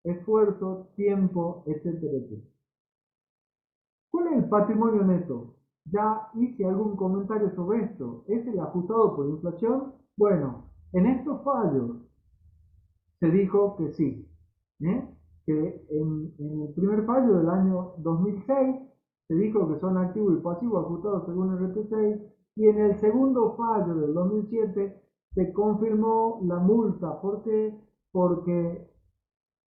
esfuerzo, tiempo, etcétera, etcétera. ¿Cuál es el patrimonio neto? Ya hice algún comentario sobre esto. ¿Es el ajustado por inflación? Bueno, en estos fallos se dijo que sí, ¿eh? Que en el primer fallo del año 2006 se dijo que son activos y pasivos ajustados según el RT6, y en el segundo fallo del 2007 se confirmó la multa. ¿Por qué? Porque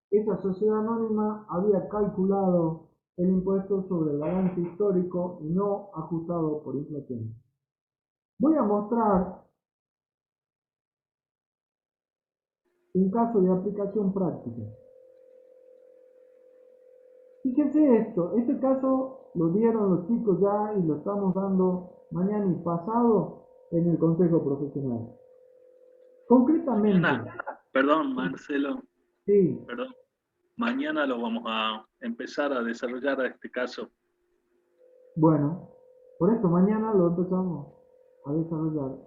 esa sociedad anónima había calculado el impuesto sobre el balance histórico y no ajustado por inflación. Voy a mostrar un caso de aplicación práctica. Fíjense esto, este caso lo dieron los chicos ya y lo estamos dando mañana y pasado en el Consejo Profesional. Concretamente, Perdón, Marcelo, sí, perdón. Mañana lo vamos a empezar a desarrollar a este caso. bueno, por eso mañana lo empezamos a desarrollar.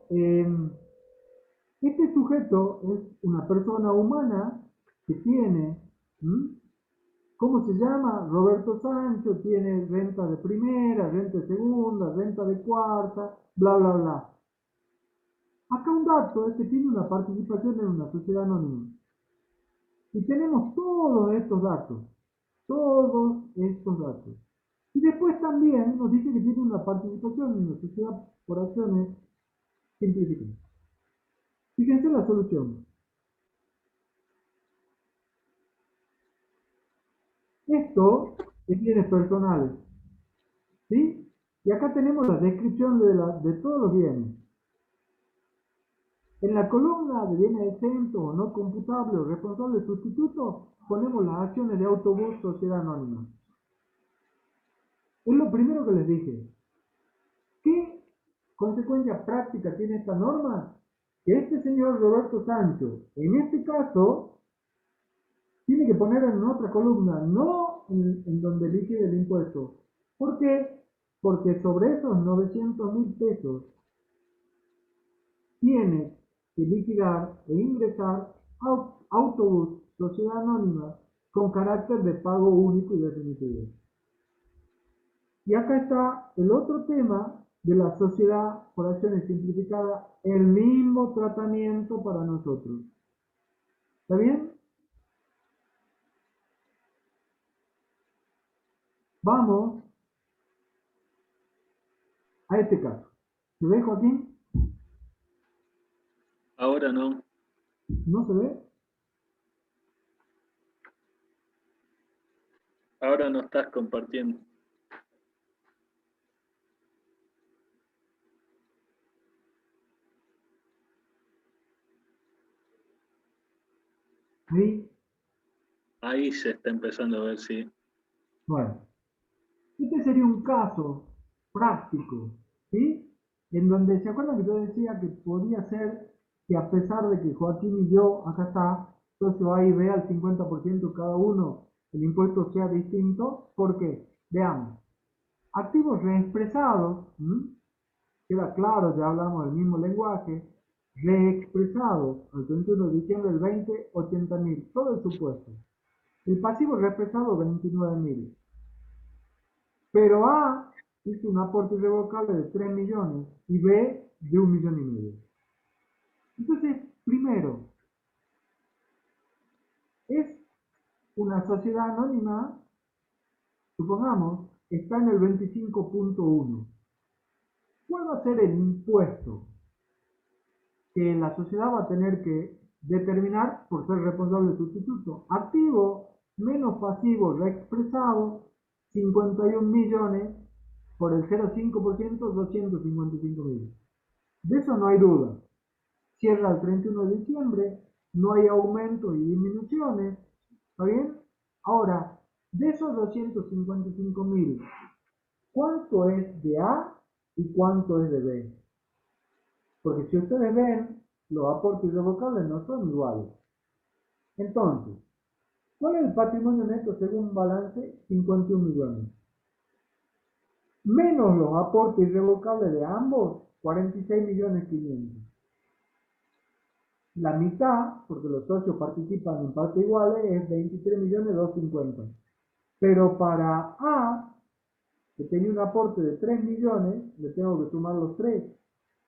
Este sujeto es una persona humana que tiene, ¿cómo se llama? Roberto Sancho, tiene renta de primera, renta de segunda, renta de cuarta, bla, bla, bla. Acá un dato es que tiene una participación en una sociedad anónima. Y tenemos todos estos datos. Y después también nos dice que tiene una participación en una sociedad por acciones simplificadas. Fíjense la solución. Esto es bienes personales, ¿sí? Y acá tenemos la descripción de todos los bienes. En la columna de bienes exentos o no computables o responsables sustitutos ponemos las acciones de autobús sociedad anónima. Es lo primero que les dije. ¿Qué consecuencia práctica tiene esta norma? Que este señor Roberto Sancho, en este caso, tiene que poner en otra columna, no en donde liquide el impuesto. ¿Por qué? Porque sobre esos 900.000 pesos tiene que liquidar e ingresar autobús, sociedad anónima, con carácter de pago único y definitivo. Y acá está el otro tema de la sociedad por acciones simplificada, el mismo tratamiento para nosotros. ¿Está bien? Vamos a este caso. ¿Se ve, Joaquín? Ahora no. ¿No se ve? Ahora no estás compartiendo. ¿Sí? Ahí se está empezando a ver si. Bueno, este sería un caso práctico, ¿sí? En donde, ¿se acuerdan que yo decía que podía ser que a pesar de que Joaquín y yo, acá está, socio A y B al 50% cada uno, el impuesto sea distinto? ¿Por qué? Veamos. Activos reexpresados, queda claro, ya hablamos del mismo lenguaje, reexpresados al 31 de diciembre del 20, 80.000, todo el supuesto. El pasivo reexpresado, 29.000. Pero A hizo un aporte irrevocable de 3 millones y B de 1,5 millones. Entonces, primero, es una sociedad anónima, supongamos, está en el 25.1. ¿Cuál va a ser el impuesto que la sociedad va a tener que determinar por ser responsable sustituto? Activo menos pasivo reexpresado, 51 millones por el 0,5%, 255.000. De eso no hay duda. Cierra el 31 de diciembre, no hay aumentos y disminuciones, ¿está bien? Ahora, de esos 255.000, ¿cuánto es de A y cuánto es de B? Porque si ustedes ven, los aportes irrevocables no son iguales. Entonces, ¿cuál es el patrimonio neto según balance? 51 millones. Menos los aportes irrevocables de ambos, 46 millones 500. La mitad, porque los socios participan en partes iguales, es 23 millones 250. Pero para A, que tenía un aporte de 3 millones, le tengo que sumar los 3.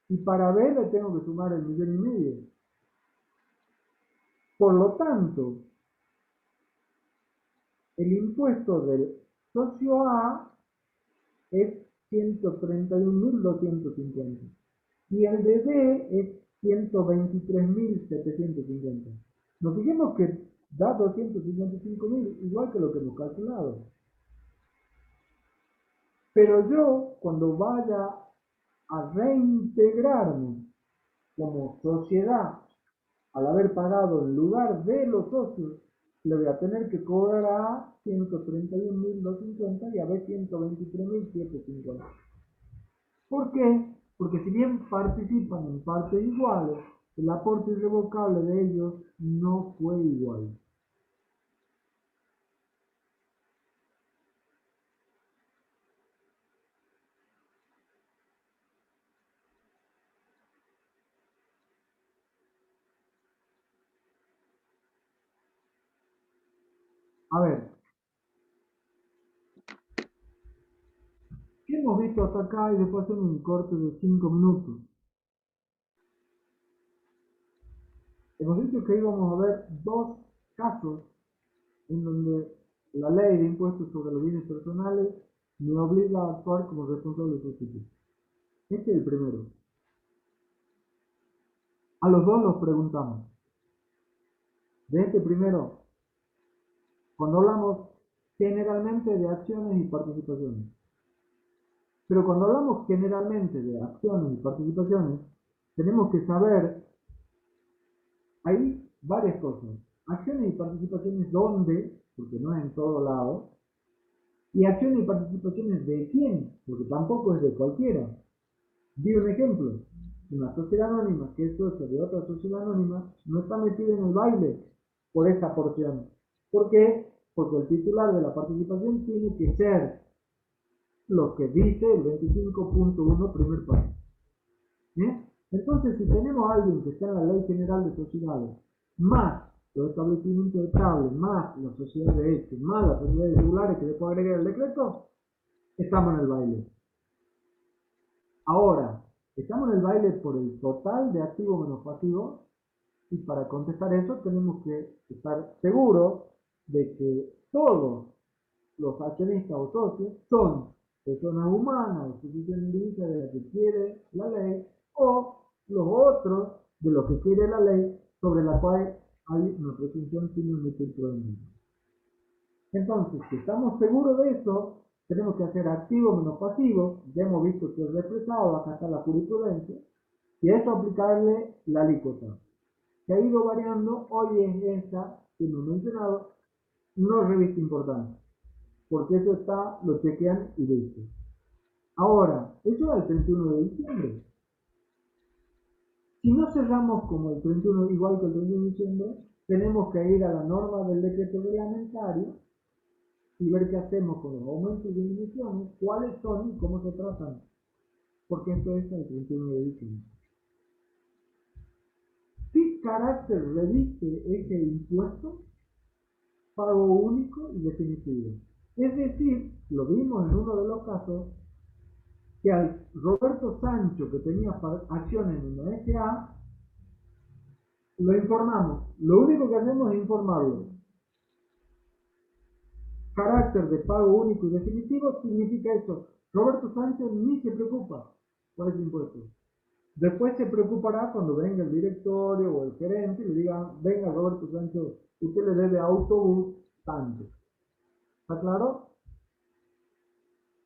Y para B le tengo que sumar el 1,5 millones. Por lo tanto, el impuesto del socio A es 131.250 y el de B es 123.750. Nos fijemos que da 255.000, igual que lo que hemos calculado. Pero yo, cuando vaya a reintegrarme como sociedad, al haber pagado en lugar de los socios, le voy a tener que cobrar a 131.250 y a B 123.750. ¿Por qué? Porque si bien participan en partes iguales, el aporte irrevocable de ellos no fue igual. A ver, ¿qué hemos visto hasta acá? Y después hacemos un corte de 5 minutos. Hemos dicho que íbamos a ver dos casos en donde la ley de impuestos sobre los bienes personales me obliga a actuar como responsable social. Este es el primero. A los dos los preguntamos. De este primero, cuando hablamos generalmente de acciones y participaciones. Pero cuando hablamos generalmente de acciones y participaciones, tenemos que saber, hay varias cosas. Acciones y participaciones dónde, porque no es en todo lado, y acciones y participaciones de quién, porque tampoco es de cualquiera. Di un ejemplo, una sociedad anónima que es socia de otra sociedad anónima no está metida en el baile por esa porción. ¿Por qué? Porque el titular de la participación tiene que ser lo que dice el 25.1 primer párrafo. Entonces, si tenemos a alguien que está en la Ley General de Sociedades, más los establecimientos estables, más las sociedades de hecho, más las sociedades regulares que después agregar el decreto, estamos en el baile. Ahora, estamos en el baile por el total de activos menos pasivos, y para contestar eso tenemos que estar seguros de que todos los accionistas o socios son personas humanas o suficientes individuos de las que quiere la ley, o los otros de lo que quiere la ley sobre la cual hay una presunción sin emitir prudencia. Entonces, si estamos seguros de eso, tenemos que hacer activos menos pasivos, ya hemos visto que es represado, acá está la jurisprudencia, y a eso aplicarle la alícuota, que ha ido variando. Hoy es esta que hemos mencionado, no reviste importancia, porque eso está, lo chequean y listo. Ahora, eso es el 31 de diciembre. Si no cerramos como el 31, igual que el 31 de diciembre, tenemos que ir a la norma del decreto reglamentario y ver qué hacemos con los aumentos y disminuciones, cuáles son y cómo se tratan, porque esto es el 31 de diciembre. ¿Qué carácter reviste ese impuesto? Pago único y definitivo. Es decir, lo vimos en uno de los casos, que al Roberto Sancho, que tenía acciones en una SA, lo informamos. Lo único que hacemos es informarlo. Carácter de pago único y definitivo significa eso. Roberto Sancho ni se preocupa por ese impuesto. Después se preocupará cuando venga el directorio o el gerente y le digan, venga Roberto Sancho, usted le debe autobús tanto. ¿Está claro?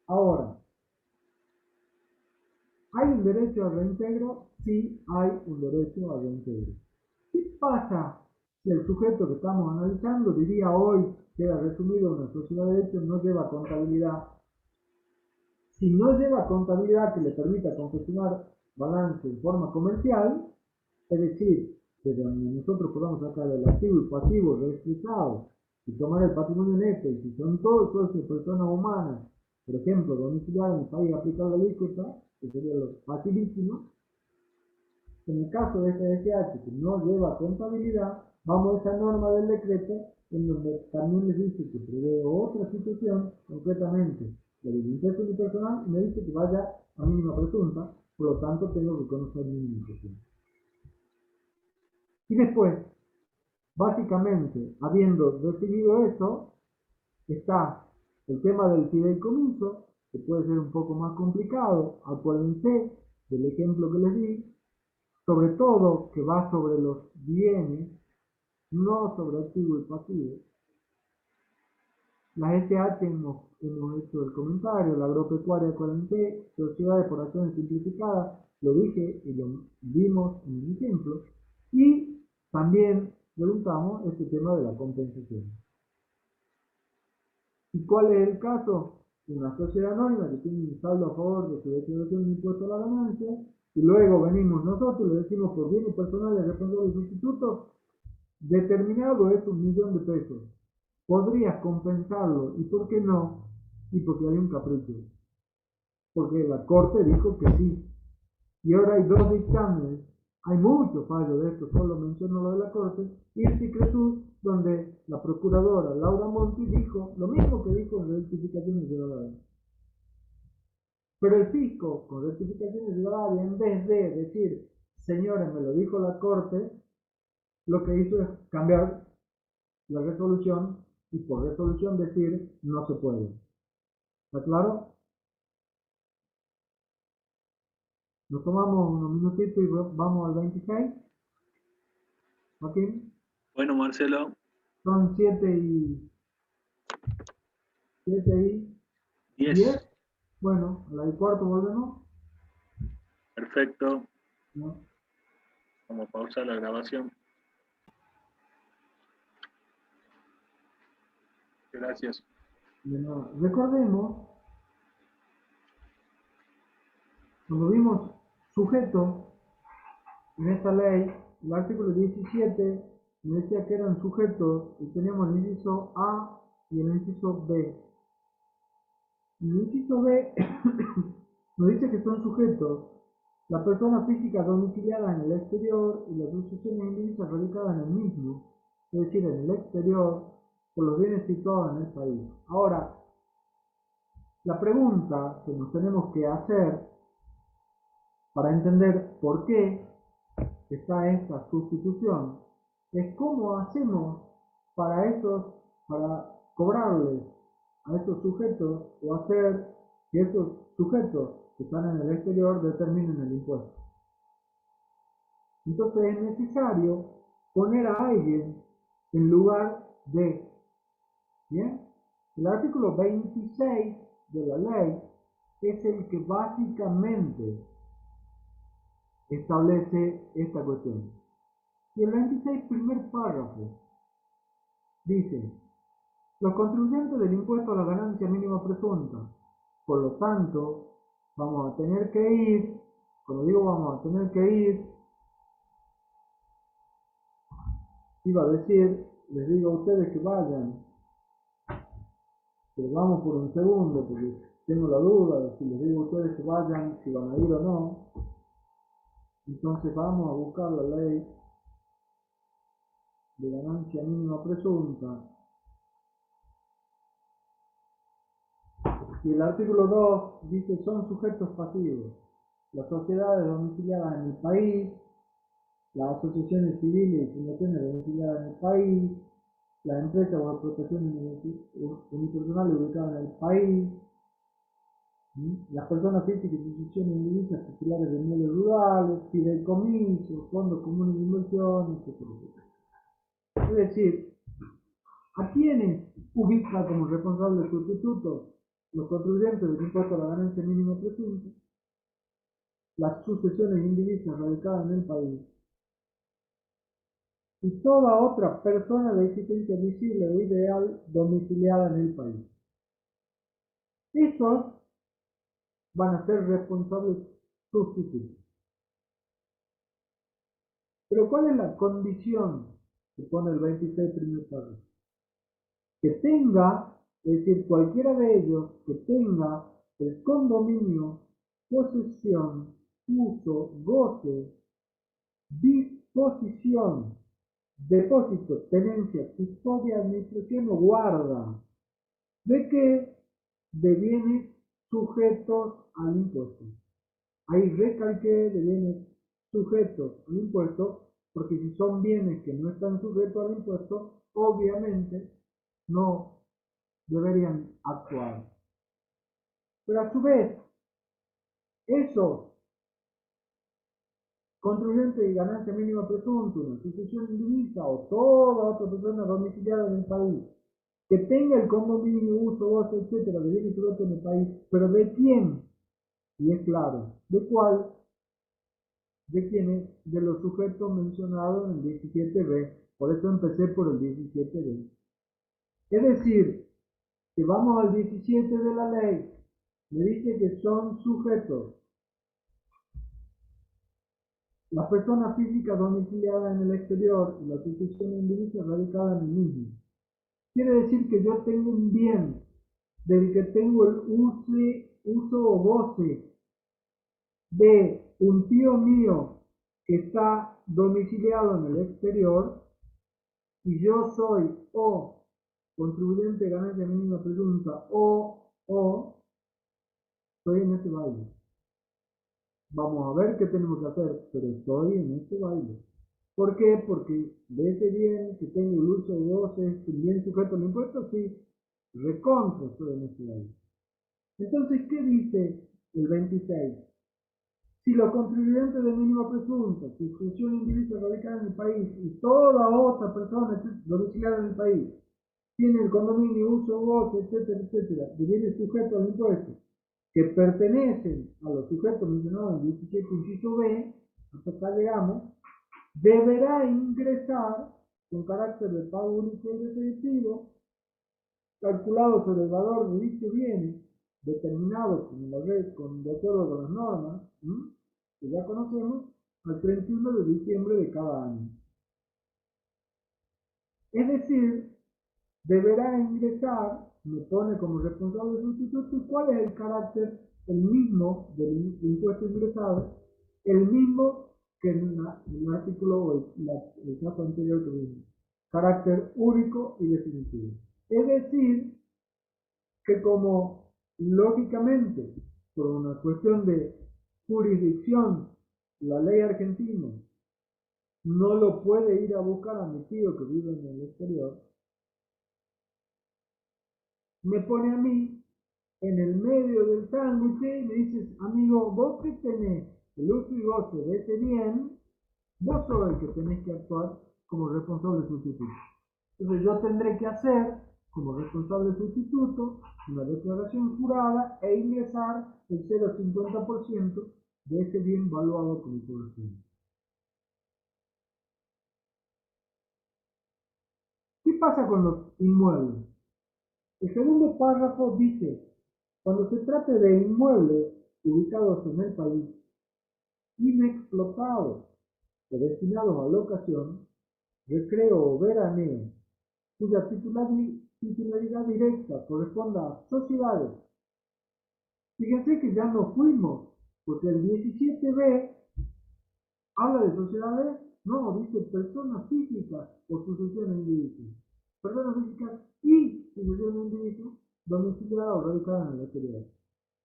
Ahora, ¿hay un derecho a reintegro? Sí, hay un derecho a reintegro. ¿Qué pasa si el sujeto que estamos analizando, diría hoy, queda resumido en una sociedad de hecho, no lleva contabilidad? Si no lleva contabilidad que le permita confeccionar balance en forma comercial, Es decir, desde donde nosotros podamos sacar el activo y pasivo reexpresado y tomar el patrimonio neto, y si son todos socios personas humanas, por ejemplo, domiciliadas en el país aplicable la alícuota, que sería lo facilísimo, en el caso de este SH que no lleva contabilidad, vamos a esa norma del decreto en donde también les dice que prevé otra situación, concretamente la del impuesto unipersonal, y me dice que vaya a mínima presunta, por lo tanto tengo que conocer mínima presunta. Y después, básicamente, habiendo recibido eso, está el tema del fideicomiso, que puede ser un poco más complicado, acuérdense del ejemplo que les di, sobre todo que va sobre los bienes, no sobre activo y pasivo. La SH hemos hecho el comentario, la agropecuaria, acuérdense, sociedades por acciones simplificadas, lo dije y lo vimos en el ejemplo, y también preguntamos este tema de la compensación. ¿Y cuál es el caso? Una sociedad anónima que tiene un saldo a favor de su declaración de impuesto a la ganancia, y luego venimos nosotros y le decimos por bienes personales responsables de sustitutos, determinado es 1.000.000 de pesos. Podrías compensarlo, ¿y por qué no? Y porque hay un capricho. Porque la Corte dijo que sí. Y ahora hay dos dictámenes. Hay muchos fallos de esto, solo menciono lo de la Corte, y el Cicresur, donde la procuradora Laura Monti dijo lo mismo que dijo en rectificaciones de horario. Pero el fisco, con rectificaciones de horario, en vez de decir, señores, me lo dijo la Corte, lo que hizo es cambiar la resolución y por resolución decir, no se puede. ¿Está claro? Nos tomamos unos minutitos y vamos al 26. Joaquín. Bueno, Marcelo. Son 7 y 10. Bueno, a la y cuarto volvemos. Perfecto. ¿No? Vamos a pausar la grabación. Gracias. Bueno, recordemos, cuando vimos sujeto en esta ley, el artículo 17 me decía que eran sujetos y teníamos el inciso A y el inciso B. El inciso B nos dice que son sujetos la persona física domiciliada en el exterior y las sucesiones indivisas radicadas en el mismo, es decir, en el exterior, por los bienes situados en el país. Ahora, la pregunta que nos tenemos que hacer para entender por qué está esta sustitución es cómo hacemos para cobrarles a esos sujetos o hacer que esos sujetos que están en el exterior determinen el impuesto. Entonces es necesario poner a alguien en lugar de. ¿Bien? El artículo 26 de la ley es el que básicamente establece esta cuestión. Y el 26, primer párrafo, dice: los contribuyentes del impuesto a la ganancia mínima presunta. Por lo tanto, vamos a tener que ir, cuando digo vamos a tener que ir, iba a decir, les digo a ustedes que vayan, pero vamos por un segundo, porque tengo la duda de si les digo a ustedes que vayan, si van a ir o no. Entonces vamos a buscar la ley de ganancia mínima presunta. Y el artículo 2 dice: son sujetos pasivos las sociedades domiciliadas en el país, las asociaciones civiles y fundaciones domiciliadas en el país, las empresas o explotaciones unipersonales ubicadas en el país, las personas físicas y instituciones indivisas titulares de medios rurales, fideicomisos, fondos comunes de inversión, etc. Es decir, ¿a quiénes ubica como responsables sustitutos? Los contribuyentes del impuesto a la ganancia mínima presunta, las sucesiones indivisas radicadas en el país y toda otra persona de existencia visible o ideal domiciliada en el país. Esos van a ser responsables sustitutos. Pero ¿cuál es la condición que pone el 26 primer párrafo? Que tenga, es decir, cualquiera de ellos, que tenga el condominio, posesión, uso, goce, disposición, depósito, tenencia, custodia, administración o guarda. ¿De qué? De bienes sujetos al impuesto. Ahí recalqué de bienes sujetos al impuesto, porque si son bienes que no están sujetos al impuesto, obviamente no deberían actuar. Pero a su vez, esos contribuyentes de ganancia mínima presunta, una sucesión indivisa o toda otra persona domiciliada en el país, que tenga el condominio, uso, goce, etcétera, de bienes sujetos en el país, pero ¿de quién? Y es claro, ¿de cuál? ¿De quién es? De los sujetos mencionados en el 17b. Por eso empecé por el 17b. Es decir, que vamos al 17 de la ley, me dice que son sujetos las personas físicas domiciliadas en el exterior y la sucesión indivisa radicada en el mismo. Quiere decir que yo tengo un bien del que tengo el uso o goce de un tío mío que está domiciliado en el exterior y yo soy o contribuyente de ganancia mínima presunta o estoy en este baile. Vamos a ver qué tenemos que hacer, pero estoy en este baile. ¿Por qué? Porque de ese bien que tengo el uso de goce, bien sujeto al impuesto, sí, recontra estoy en este baile. Entonces, ¿qué dice el 26? Si los contribuyentes de mínima presunta, sucesión indivisa radicada en el país y toda otra persona domiciliada en el país tiene el condominio, uso, goce, etcétera, etcétera, de bienes sujetos al impuesto, que pertenecen a los sujetos mencionados en el 17 inciso B, hasta acá llegamos, deberá ingresar con carácter de pago único y definitivo, calculado sobre el valor de dicho bien, determinado con la red, de acuerdo con las normas, que ya conocemos, al 31 de diciembre de cada año. Es decir, deberá ingresar, me pone como responsable sustituto, ¿y cuál es el carácter? El mismo del impuesto ingresado, el mismo que en el artículo o el caso anterior que vimos. Carácter único y definitivo. Es decir, que como lógicamente, por una cuestión de jurisdicción, la ley argentina no lo puede ir a buscar a mi tío que vive en el exterior, me pone a mí en el medio del sándwich y me dices, amigo, vos que tenés el uso y goce de ese bien, vos sos el que tenés que actuar como responsable sustituto. Entonces yo tendré que hacer como responsable sustituto una declaración jurada e ingresar el 0,50% de ese bien valuado como corresponde. ¿Qué pasa con los inmuebles? El segundo párrafo dice, cuando se trate de inmuebles ubicados en el país, inexplotados o destinados a locación, recreo o veraneo, cuya titularidad directa corresponda a sociedades. Fíjense que ya nos fuimos, porque el 17b habla de sociedades, no, dice personas físicas o sucesiones individuales. Personas físicas y sucesiones individuales domiciliadas o radicadas en el exterior.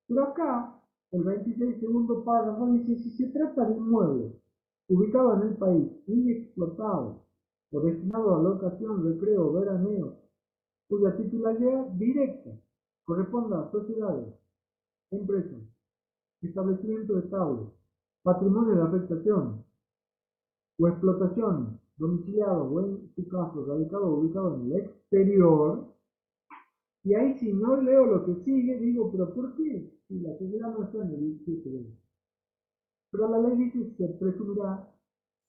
Pero acá, el 26 segundo párrafo dice, si se trata de inmuebles ubicados en el país, inexplotados o destinados a locación, recreo o veraneo, cuya titularidad directa corresponda a sociedades, empresas, establecimientos estables, patrimonio de afectación o explotación, domiciliado o en su caso radicado o ubicado en el exterior, y ahí si no leo lo que sigue, digo, pero ¿por qué? Si la sociedad no está en el 17. Pero la ley dice que se presumirá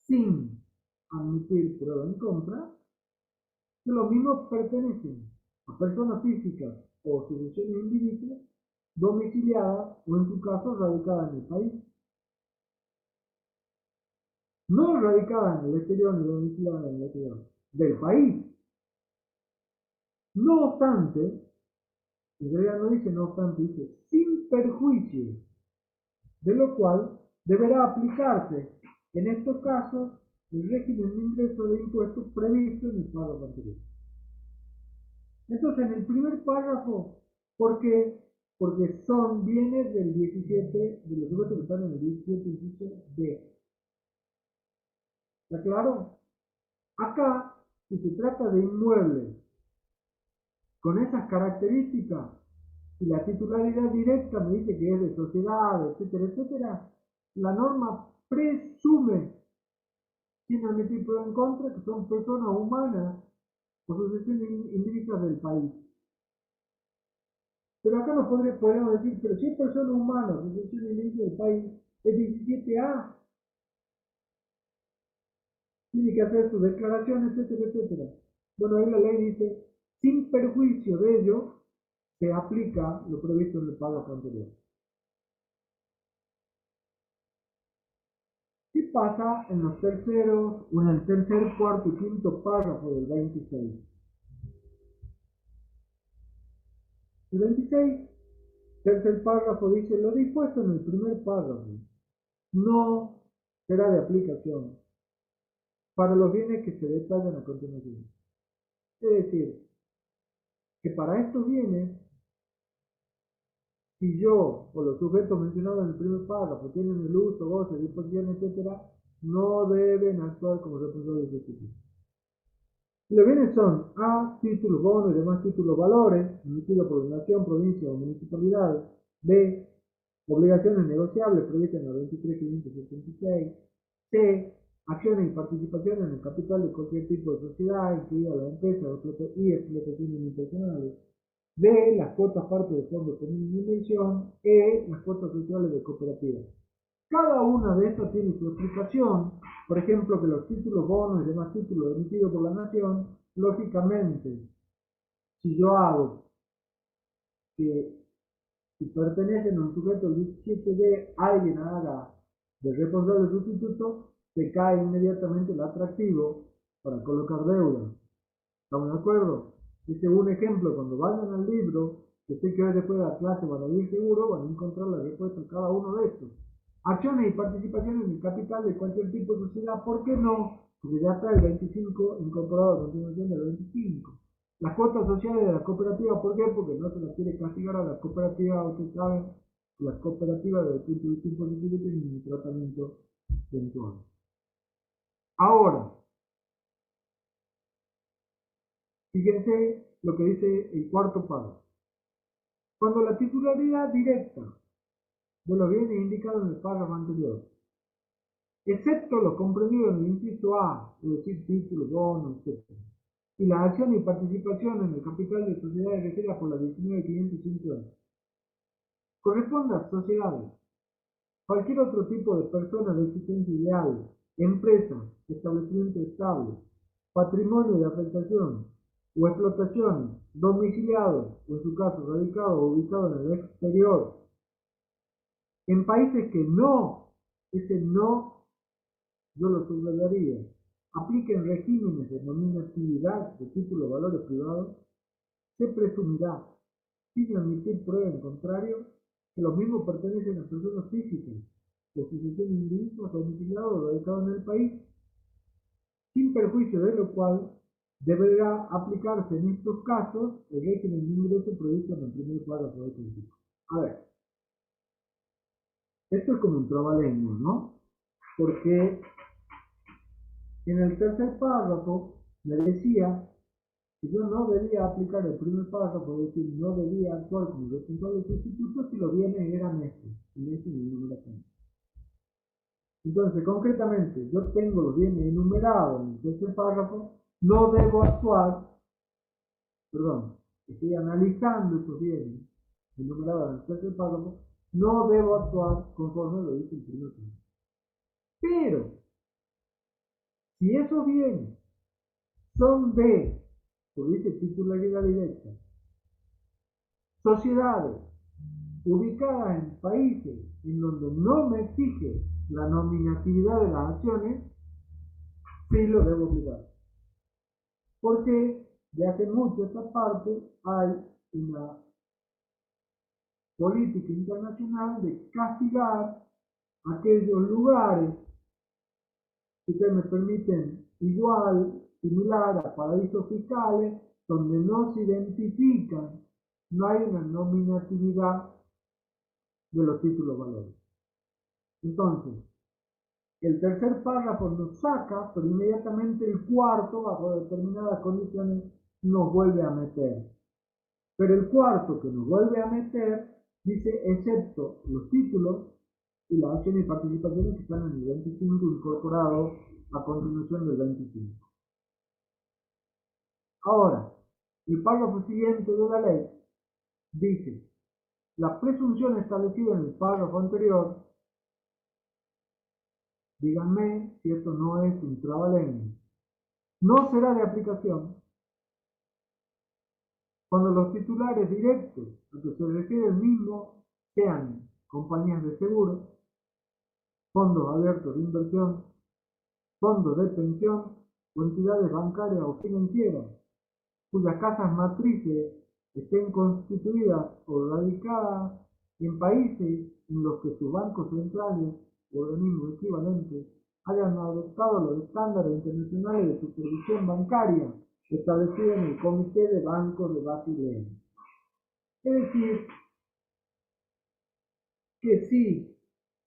sin admitir prueba en contra que los mismos pertenecen a personas físicas o sucesiones individuales domiciliadas o en su caso radicadas en el país. no radicadas en el exterior ni domiciliadas en el exterior del país. No obstante, en realidad no dice no obstante, dice sin perjuicio, de lo cual deberá aplicarse en estos casos el régimen de ingreso de impuestos previsto en el párrafo anterior. Entonces, en el primer párrafo, ¿por qué? Porque son bienes del 17, de los sujetos que están en el 17 inciso D. ¿Está claro? Acá, si se trata de inmuebles con esas características, y la titularidad directa me dice que es de sociedad, etcétera, etcétera, la norma presume, sin admitir prueba en contra, que son personas humanas o sucesiones indivisas del país. Pero acá nos podríamos decir, pero si es persona humana, sucesión indivisa del país, es 17A, tiene que hacer su declaración, etcétera, etcétera. Bueno, ahí la ley dice, sin perjuicio de ello, se aplica lo previsto en el párrafo anterior. ¿Qué pasa en los terceros, o en el tercer, cuarto y quinto párrafo del 26? El 26, tercer párrafo, dice, lo dispuesto en el primer párrafo no será de aplicación para los bienes que se detallan a continuación. Es decir, que para estos bienes, si yo o los sujetos mencionados en el primer párrafo tienen el uso, goce, disposición, etcétera, no deben actuar como responsables de justicia. Los bienes son A, títulos, bonos y demás títulos, valores, emitidos por nación, provincia o municipalidad. B, obligaciones negociables previstas en la 23.576. C, acciones y participaciones en el capital de cualquier tipo de sociedad, incluida la empresa y explotaciones internacionales. D, las cuotas parte de fondos comunes de inversión. E, las cuotas sociales de cooperativas. Cada una de estas tiene su explicación. Por ejemplo, que los títulos, bonos y demás títulos emitidos por la nación, lógicamente, si yo hago que si pertenecen a un sujeto del 17B, alguien haga de responsable sustituto, se cae inmediatamente el atractivo para colocar deuda. ¿Estamos de acuerdo? Este es un ejemplo. Cuando vayan al libro, que sé que hoy después de la clase van a ir seguro, van a encontrar la respuesta a cada uno de estos. Acciones y participaciones en el capital de cualquier tipo de sociedad, ¿por qué no? Porque ya está el 25 incorporado a continuación del 25. Las cuotas sociales de la cooperativa, ¿por qué? Porque no se las quiere castigar a las cooperativas, ustedes saben, las cooperativas desde el punto de vista impositivo tienen un tratamiento puntual. Ahora, fíjense lo que dice el cuarto párrafo. Cuando la titularidad directa de los bienes indicados en el párrafo anterior, excepto lo comprendido en el inciso A, es decir, títulos, bonos, etc., y la acción y participación en el capital de sociedades regidas por la 19.550, corresponde a sociedades, cualquier otro tipo de persona de existencia ideal, empresa, establecimiento estable, patrimonio de afectación o explotación, domiciliado, o en su caso radicado o ubicado en el exterior, en países que no, ese no, yo lo subrayaría, apliquen regímenes de nominatividad de títulos de valores privados, se presumirá, sin admitir prueba en contrario, que los mismos pertenecen a personas físicas, de sucesión individuos domiciliados o radicados en el país, sin perjuicio de lo cual deberá aplicarse en estos casos el régimen de ingreso previsto en el primer párrafo del principio. A ver, esto es como un trabalengua, ¿no? Porque en el tercer párrafo me decía que yo no debía aplicar el primer párrafo, es decir, no debía actuar como responsable sustituto si los bienes eran estos, y este y enumeración. Entonces, concretamente, yo tengo los bienes enumerados en el tercer párrafo, no debo actuar, perdón, estoy analizando estos bienes enumerados en el tercer párrafo, no debo actuar conforme lo dice el primer párrafo. Pero, si esos bienes son de, como dice titularidad directa, sociedades ubicadas en países en donde no me exige la nominatividad de las acciones, sí lo debo obligar. Porque de hace mucho esta parte hay una política internacional de castigar aquellos lugares que ustedes me permiten igual, similar a paraísos fiscales, donde no se identifican, no hay una nominatividad de los títulos valores. Entonces, el tercer párrafo nos saca, pero inmediatamente el cuarto, bajo determinadas condiciones, nos vuelve a meter. Pero el cuarto que nos vuelve a meter dice, excepto los títulos y las acciones y participaciones que están en el 25 incorporados a continuación del 25. Ahora, el párrafo siguiente de la ley dice, la presunción establecida en el párrafo anterior, díganme si esto no es un trabalengua, no será de aplicación cuando los titulares directos a que se refiere el mismo sean compañías de seguro, fondos abiertos de inversión, fondos de pensión o entidades bancarias o financieras cuyas casas matrices estén constituidas o radicadas en países en los que sus bancos centrales o organismos equivalentes hayan adoptado los estándares internacionales de supervisión bancaria establecidos en el Comité de Bancos de Basilea. Es decir, que si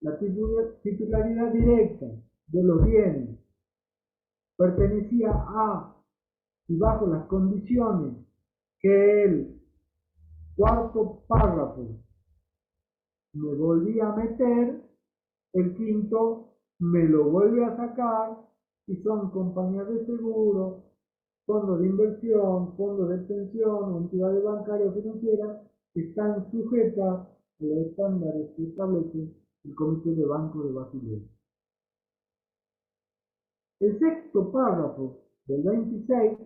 la titularidad directa de los bienes pertenecía a y bajo las condiciones que el cuarto párrafo me volvía a meter, el quinto me lo vuelve a sacar si son compañías de seguro, fondos de inversión, fondos de pensión, entidades bancarias o financieras que están sujetas a los estándares que establece el Comité de Bancos de Basilea. El sexto párrafo del 26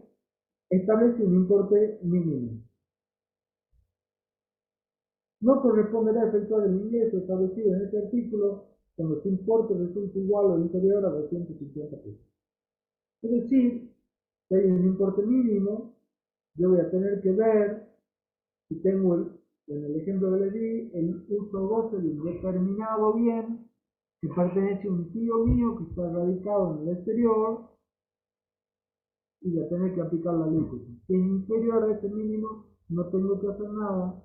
establece un importe mínimo. No corresponderá efectuar el ingreso establecido en este artículo cuando su importe resulte igual o inferior a 250 pesos. Es decir, si hay un importe mínimo, yo voy a tener que ver si tengo, en el ejemplo que les di, el uso o goce de un determinado bien que pertenece a un tío mío que está radicado en el exterior y voy a tener que aplicar la ley. Si es inferior a ese mínimo, no tengo que hacer nada.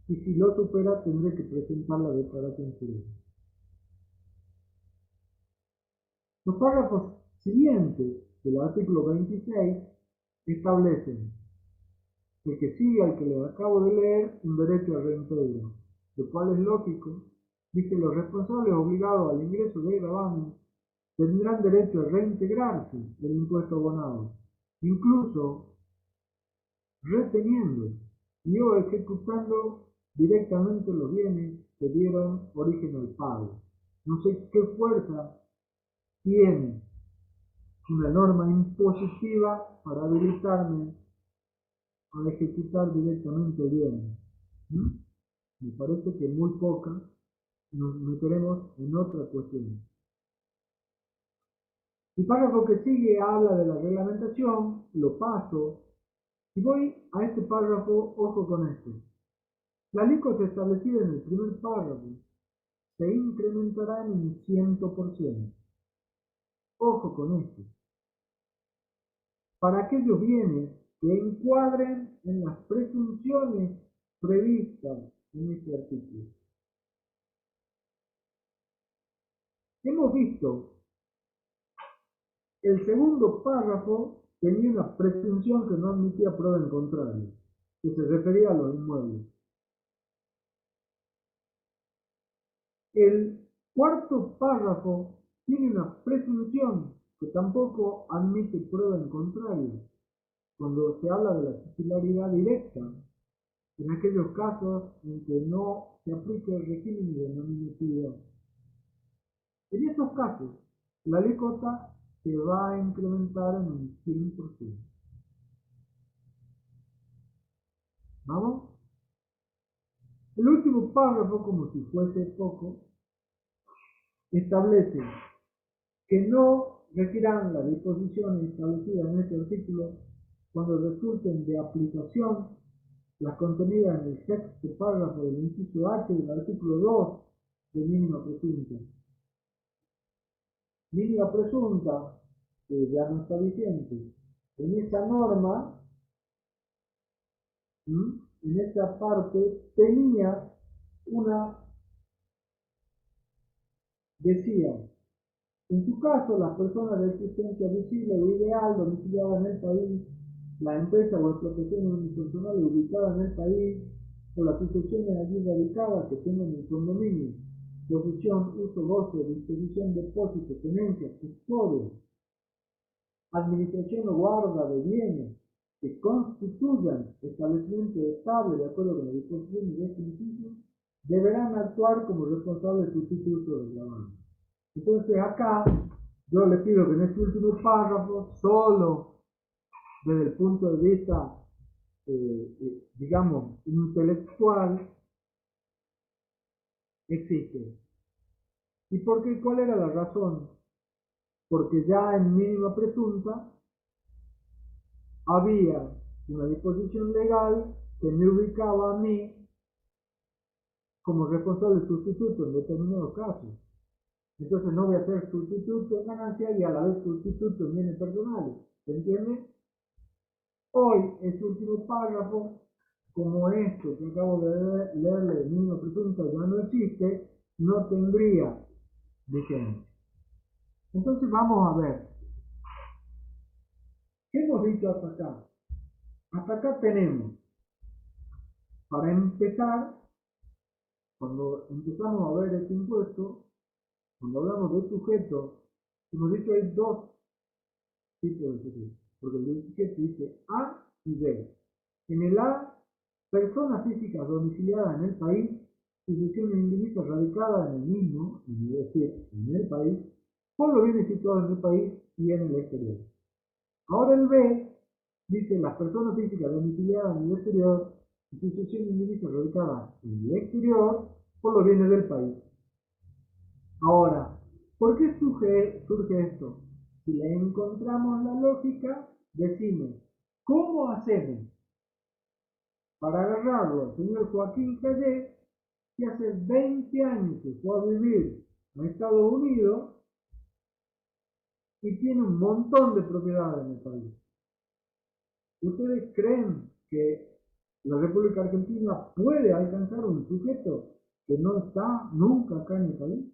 Y si lo supera, tendré que presentar la declaración civil. Los párrafos siguientes del artículo 26 establecen que sigue al que les acabo de leer un derecho al reintegro, lo cual es lógico, dice los responsables obligados al ingreso de gravamen tendrán derecho a reintegrarse del impuesto abonado, incluso reteniendo y o ejecutando directamente los bienes que dieron origen al pago. No sé qué fuerza tiene una norma impositiva para habilitarme a ejecutar directamente bienes. Me parece que muy poca. Nos meteremos en otra cuestión. El párrafo que sigue habla de la reglamentación, lo paso, y voy a este párrafo, ojo con esto. La alícuota establecida en el primer párrafo se incrementará en un 100%. Ojo con esto. Para aquellos bienes que encuadren en las presunciones previstas en este artículo. Hemos visto el segundo párrafo tenía una presunción que no admitía prueba en contrario, que se refería a los inmuebles. El cuarto párrafo tiene una presunción que tampoco admite prueba en contrario, cuando se habla de la titularidad directa, en aquellos casos en que no se aplica el régimen de nominatividad. En estos casos, la alícuota se va a incrementar en un 100%. ¿Vamos? El último párrafo, como si fuese poco, establece que no regirán las disposiciones establecidas en este artículo cuando resulten de aplicación las contenidas en el sexto párrafo del inciso H del artículo 2 de mínima presunta. Mínima presunta, que ya no está vigente. En esta norma, en esta parte, tenía decía, en su caso, las personas de existencia visible o ideal domiciliadas en el país, la empresa o explotación unipersonal ubicada en el país, o las sucesiones allí radicadas que tengan el condominio, posesión, uso, goce, disposición, depósito, tenencia, custodia, administración o guarda de bienes que constituyan establecimiento estable de acuerdo con las disposiciones de este inciso, deberán actuar como responsables sustitutos del gravamen. Entonces acá yo le pido que en este último párrafo, solo desde el punto de vista, digamos, intelectual, existe. ¿Y por qué? ¿Cuál era la razón? Porque ya en mínima presunta había una disposición legal que me ubicaba a mí como responsable sustituto en determinados casos. Entonces no voy a ser sustituto en ganancia y a la vez sustituto en bienes personales. ¿Se entiende? Hoy, este último párrafo, como esto que acabo de leerle de mínima presunta ya no existe, no tendría vigencia. Entonces vamos a ver. ¿Qué hemos dicho hasta acá? Hasta acá tenemos, para empezar, cuando empezamos a ver este impuesto, cuando hablamos de sujetos, hemos dicho que hay dos tipos de sujetos, porque el 17 dice A y B. En el A, personas físicas domiciliadas en el país, sucesiones indivisas radicadas en el mismo, es decir, en el país, por los bienes situados en el país y en el exterior. Ahora el B dice las personas físicas domiciliadas en el exterior y sucesiones indivisas radicadas en el exterior por los bienes del país. Ahora, ¿por qué surge esto? Si le encontramos la lógica, decimos, ¿cómo hacemos para agarrarlo al señor Joaquín Callé, que hace 20 años que fue a vivir a Estados Unidos y tiene un montón de propiedades en el país? ¿Ustedes creen que la República Argentina puede alcanzar un sujeto que no está nunca acá en el país?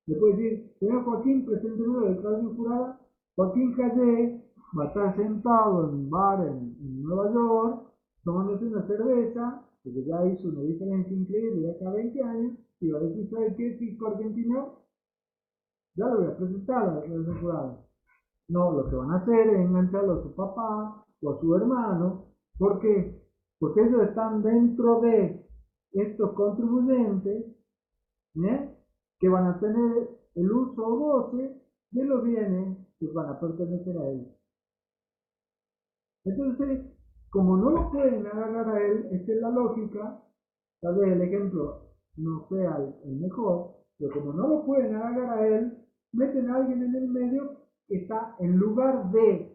Le puede decir, señor Joaquín, presente nuevo de declaración jurada, Joaquín Callé va a estar sentado en un bar en Nueva York, tomándose una cerveza, porque ya hizo una diferencia increíble de acá a 20 años, y va a decir, ¿sabe qué fisco argentino? Ya lo voy a presentar a la declaración jurada. No, lo que van a hacer es engancharlo a su papá o a su hermano. ¿Por qué? Porque ellos están dentro de estos contribuyentes, que van a tener el uso o goce de los bienes que van a pertenecer a él. Entonces, como no lo pueden agarrar a él, esta es la lógica, tal vez el ejemplo no sea el mejor, pero como no lo pueden agarrar a él, meten a alguien en el medio que está en lugar de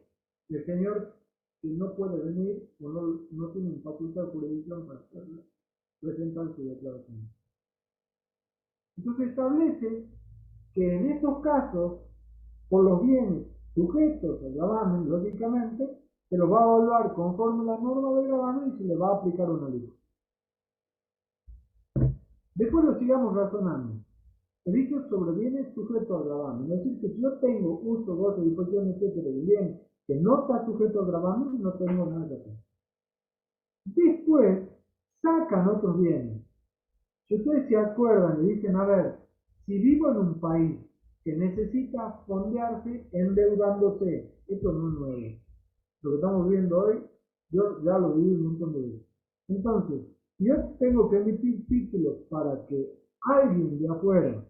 el señor que no puede venir o no tiene facultad de jurisdicción para presentar su declaración. Entonces establece que en estos casos, por los bienes sujetos al gravamen, lógicamente, se los va a evaluar conforme a la norma del gravamen y se le va a aplicar una ley. Después lo sigamos razonando. He dicho sobre bienes sujetos al gravamen. Es decir, que si yo tengo uso, goce, disposición, etcétera, de bien que no está sujeto al gravamen, no tengo nada que hacer. Después, sacan otros bienes. Si ustedes se acuerdan y dicen, a ver, si vivo en un país que necesita fondearse endeudándose, esto no es nuevo. Lo que estamos viendo hoy, yo ya lo viví un montón de veces. Entonces, si yo tengo que emitir títulos para que alguien de afuera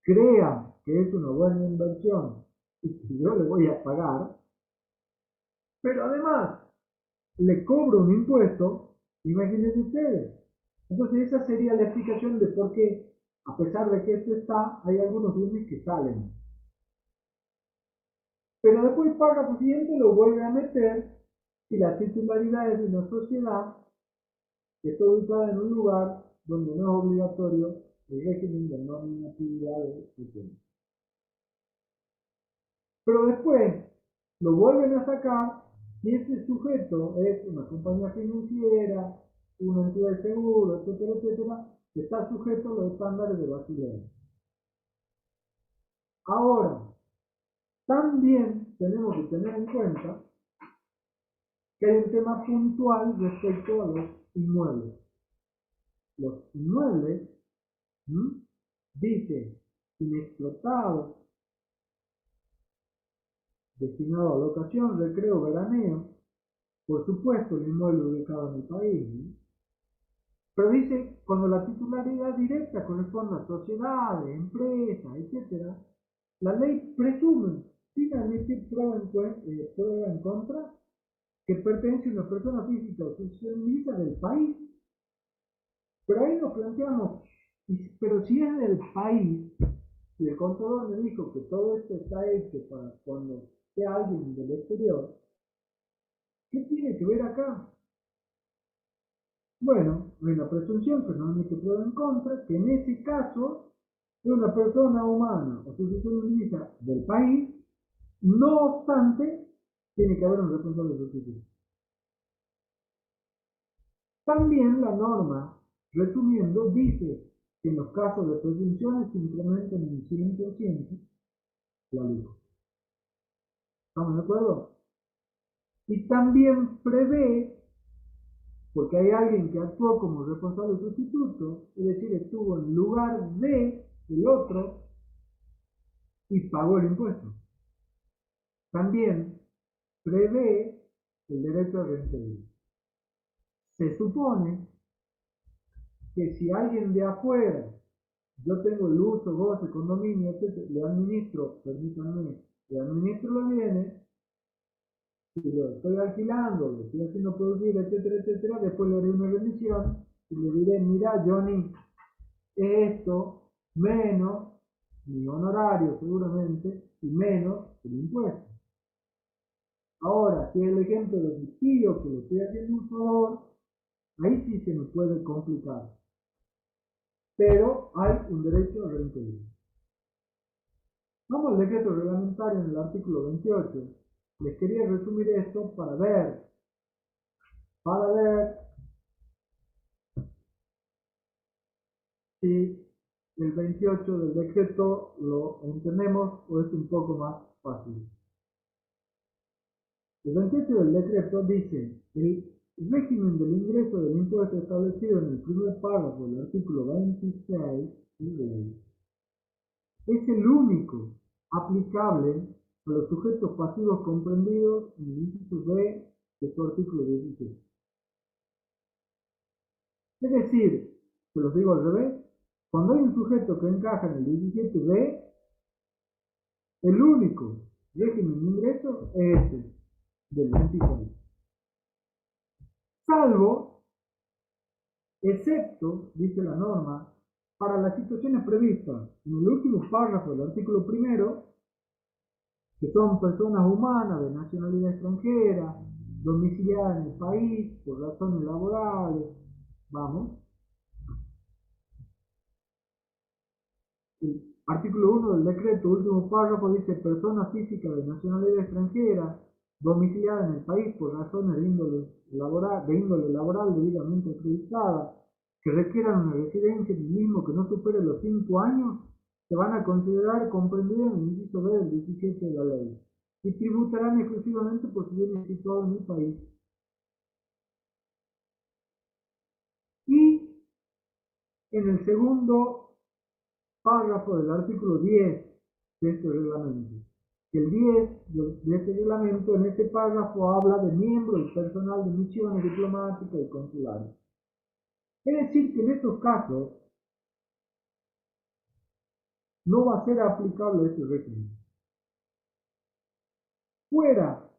crea que es una buena inversión y que yo le voy a pagar, pero además le cobro un impuesto, imagínense ustedes. Entonces esa sería la explicación de por qué, a pesar de que esto está, hay algunos bienes que salen. Pero después el párrafo siguiente lo vuelve a meter si la titularidad es de una sociedad que está ubicada en un lugar donde no es obligatorio el régimen de normatividad de gestión. Pero después lo vuelven a sacar si ese sujeto es una compañía financiera, una entidad de seguro, etcétera, etcétera, que está sujeto a los estándares de Basilea. Ahora, también tenemos que tener en cuenta que hay un tema puntual respecto a los inmuebles. Los inmuebles, dice, inexplotados, destinados a locación, recreo, veraneo, por supuesto el inmueble ubicado en el país, ¿no? Pero dice, cuando la titularidad directa corresponde a sociedades, empresas, etc., la ley presume, sin admitir prueba en contra, que pertenece a una persona física o jurídica del país. Pero ahí nos planteamos, pero si es del país, y el contador me dijo que todo esto está hecho para cuando sea alguien del exterior, ¿qué tiene que ver acá? Bueno, hay una presunción que no admite prueba en contra, que en ese caso es una persona humana o sucesión jurídica del país, no obstante, tiene que haber un responsable sustituto. También la norma, resumiendo, dice que en los casos de presunciones se incrementan en 100% la luz. ¿Estamos de acuerdo? Y también prevé, porque hay alguien que actuó como responsable sustituto, es decir, estuvo en lugar de el otro y pagó el impuesto. También prevé el derecho a reintegro. Se supone que si alguien de afuera, yo tengo el uso, goce, condominio, etc., le administro, permítanme, le administro los bienes, si lo estoy alquilando, lo estoy haciendo producir, etcétera, etcétera, después le haré una rendición y le diré, mira, Johnny, esto menos mi honorario seguramente y menos el impuesto. Ahora, si es el ejemplo de mi tío que le estoy haciendo un favor, ahí sí se me puede complicar. Pero hay un derecho a reintegro. Vamos al decreto reglamentario en el artículo 28. Les quería resumir esto para ver si el 28 del decreto lo entendemos o es un poco más fácil. El 28 del decreto dice: el régimen del ingreso del impuesto establecido en el primer párrafo del artículo 26 de ley es el único aplicable a los sujetos pasivos comprendidos en el inciso B de su artículo 17. Es decir, se los digo al revés, cuando hay un sujeto que encaja en el 17B, el único régimen de ingreso es este, del 26. Salvo, excepto, dice la norma, para las situaciones previstas en el último párrafo del artículo primero, que son personas humanas de nacionalidad extranjera, domiciliadas en el país por razones laborales, vamos. El artículo 1 del decreto, último párrafo, dice persona física de nacionalidad extranjera, domiciliada en el país por razones de índole laboral debidamente acreditada, que requieran una residencia en el mismo que no supere los 5 años, se van a considerar comprendidas en el inciso B del 17 de la ley y tributarán exclusivamente por su bien situado en el país. Y en el segundo párrafo del artículo 10 de este reglamento, el 10 de este reglamento, en este párrafo habla de miembros y personal de misiones diplomáticas y consulares. Es decir, que en estos casos no va a ser aplicable este régimen. Fuera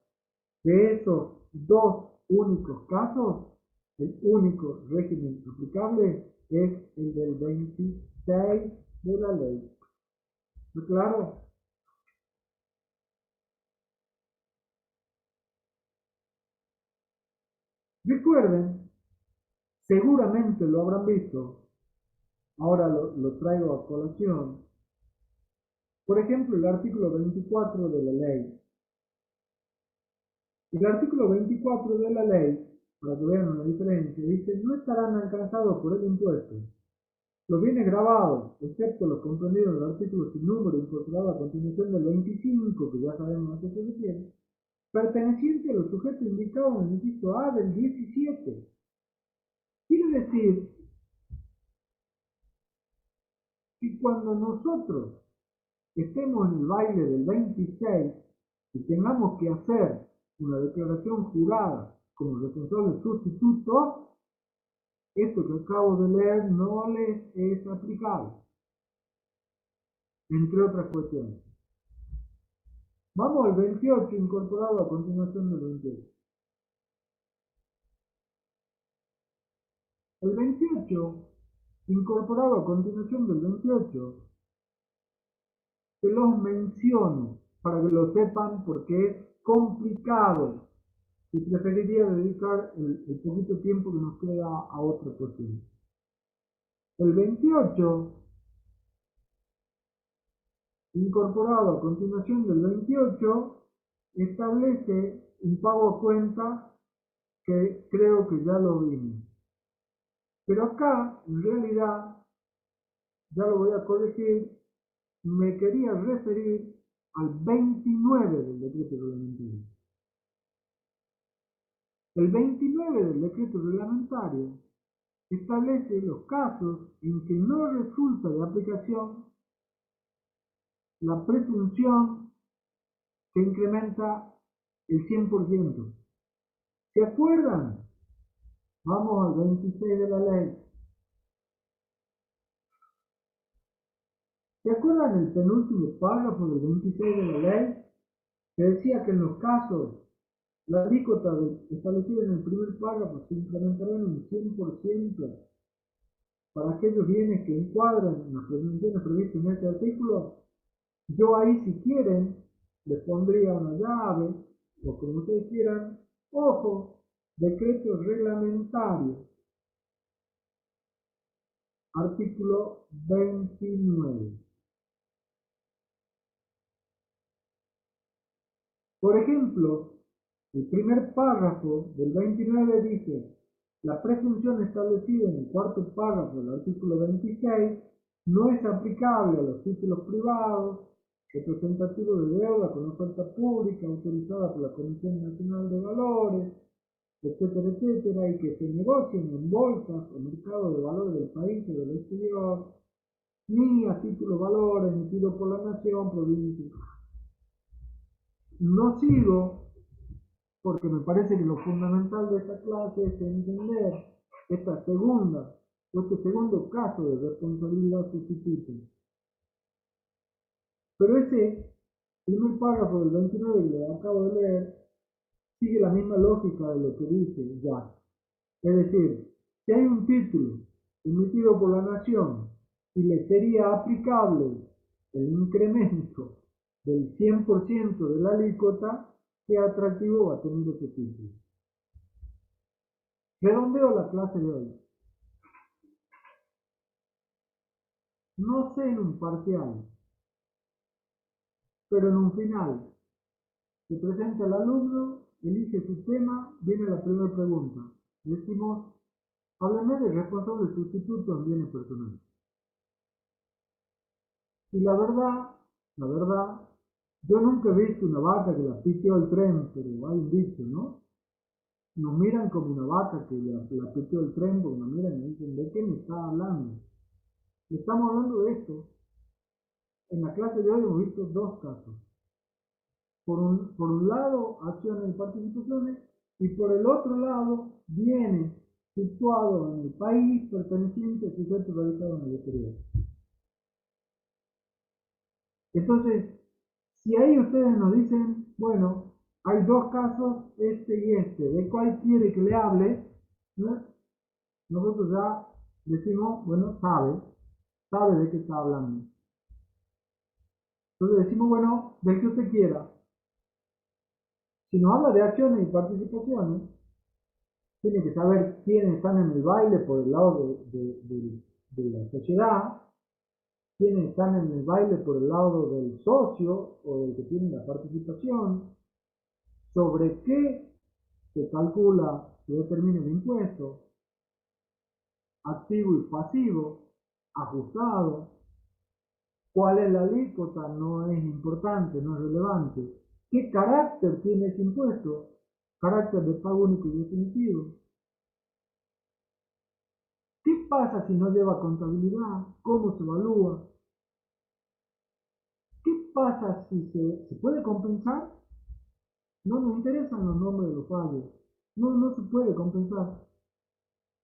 de esos dos únicos casos, el único régimen aplicable es el del 26 de la ley. ¿Está claro? Recuerden, seguramente lo habrán visto, ahora lo traigo a colación. Por ejemplo, el artículo 24 de la ley. El artículo 24 de la ley, para que vean una diferencia, dice: no estarán alcanzados por el impuesto los bienes grabados, excepto los comprendidos en el artículo sin número incorporado a continuación del 25, que ya sabemos a qué se refiere, perteneciente a los sujetos indicados en el inciso A del 17. Quiere decir que cuando nosotros estemos en el baile del 26 y tengamos que hacer una declaración jurada como responsable sustituto, esto que acabo de leer no les es aplicable, entre otras cuestiones. Vamos al 28 incorporado a continuación del 28. El 28 incorporado a continuación del 28 se los menciono para que lo sepan porque es complicado y preferiría dedicar el poquito tiempo que nos queda a otra cuestión. El 28 incorporado a continuación del 28 establece un pago a cuenta que creo que ya lo vimos. Pero acá, en realidad, ya lo voy a corregir, me quería referir al 29 del decreto reglamentario. El 29 del decreto reglamentario establece los casos en que no resulta de aplicación la presunción que incrementa el 100%. ¿Se acuerdan? Vamos al 26 de la ley. ¿Se acuerdan el penúltimo párrafo del 26 de la ley? Que decía que en los casos, la alícuota establecida en el primer párrafo se incrementará en un 100% para aquellos bienes que encuadran en las presunciones previstas en este artículo. Yo ahí, si quieren, les pondría una llave, o como ustedes quieran, ojo, decreto reglamentario, artículo 29. Por ejemplo, el primer párrafo del 29 dice: la presunción establecida en el cuarto párrafo del artículo 26 no es aplicable a los títulos privados, representativos de deuda con oferta pública autorizada por la Comisión Nacional de Valores, etcétera, etcétera, y que se negocien en bolsas o mercados de valores del país o del exterior, ni a títulos valores emitidos por la nación, provincia. No sigo, porque me parece que lo fundamental de esta clase es entender este segundo caso de responsabilidad sustituta. Pero ese primer párrafo del 29 que le acabo de leer sigue la misma lógica de lo que dice ya. Es decir, si hay un título emitido por la nación y le sería aplicable el incremento del 100% de la alícuota, ¿qué atractivo va a tener ese título? Redondeo la clase de hoy. No sé en un parcial, pero en un final. Se presenta el alumno, elige su tema, viene la primera pregunta. Decimos: háblame de responsable sustituto en bienes personales. Y la verdad, yo nunca he visto una vaca que la pitió el tren, pero hay un dicho, ¿no? Nos miran como una vaca que la pitió el tren, porque nos miran y dicen: ¿de qué me está hablando? Estamos hablando de esto. En la clase de hoy hemos visto dos casos. Por un lado, acciones y participaciones, y por el otro lado, bienes situados en el país pertenecientes a sujetos radicados en el exterior. Entonces, si ahí ustedes nos dicen: bueno, hay dos casos, este y este, ¿de cuál quiere que le hable? ¿No? Nosotros ya decimos: bueno, sabe de qué está hablando. Entonces decimos: bueno, del que usted quiera. Si nos habla de acciones y participaciones, tiene que saber quiénes están en el baile por el lado de la sociedad, quiénes están en el baile por el lado del socio o del que tiene la participación, sobre qué se calcula, se determina el impuesto, activo y pasivo, ajustado, cuál es la alícuota, no es importante, no es relevante, qué carácter tiene ese impuesto, carácter de pago único y definitivo. ¿Qué pasa si no lleva contabilidad? ¿Cómo se evalúa? ¿Qué pasa si se puede compensar? No nos interesan los nombres de los fallos. No se puede compensar.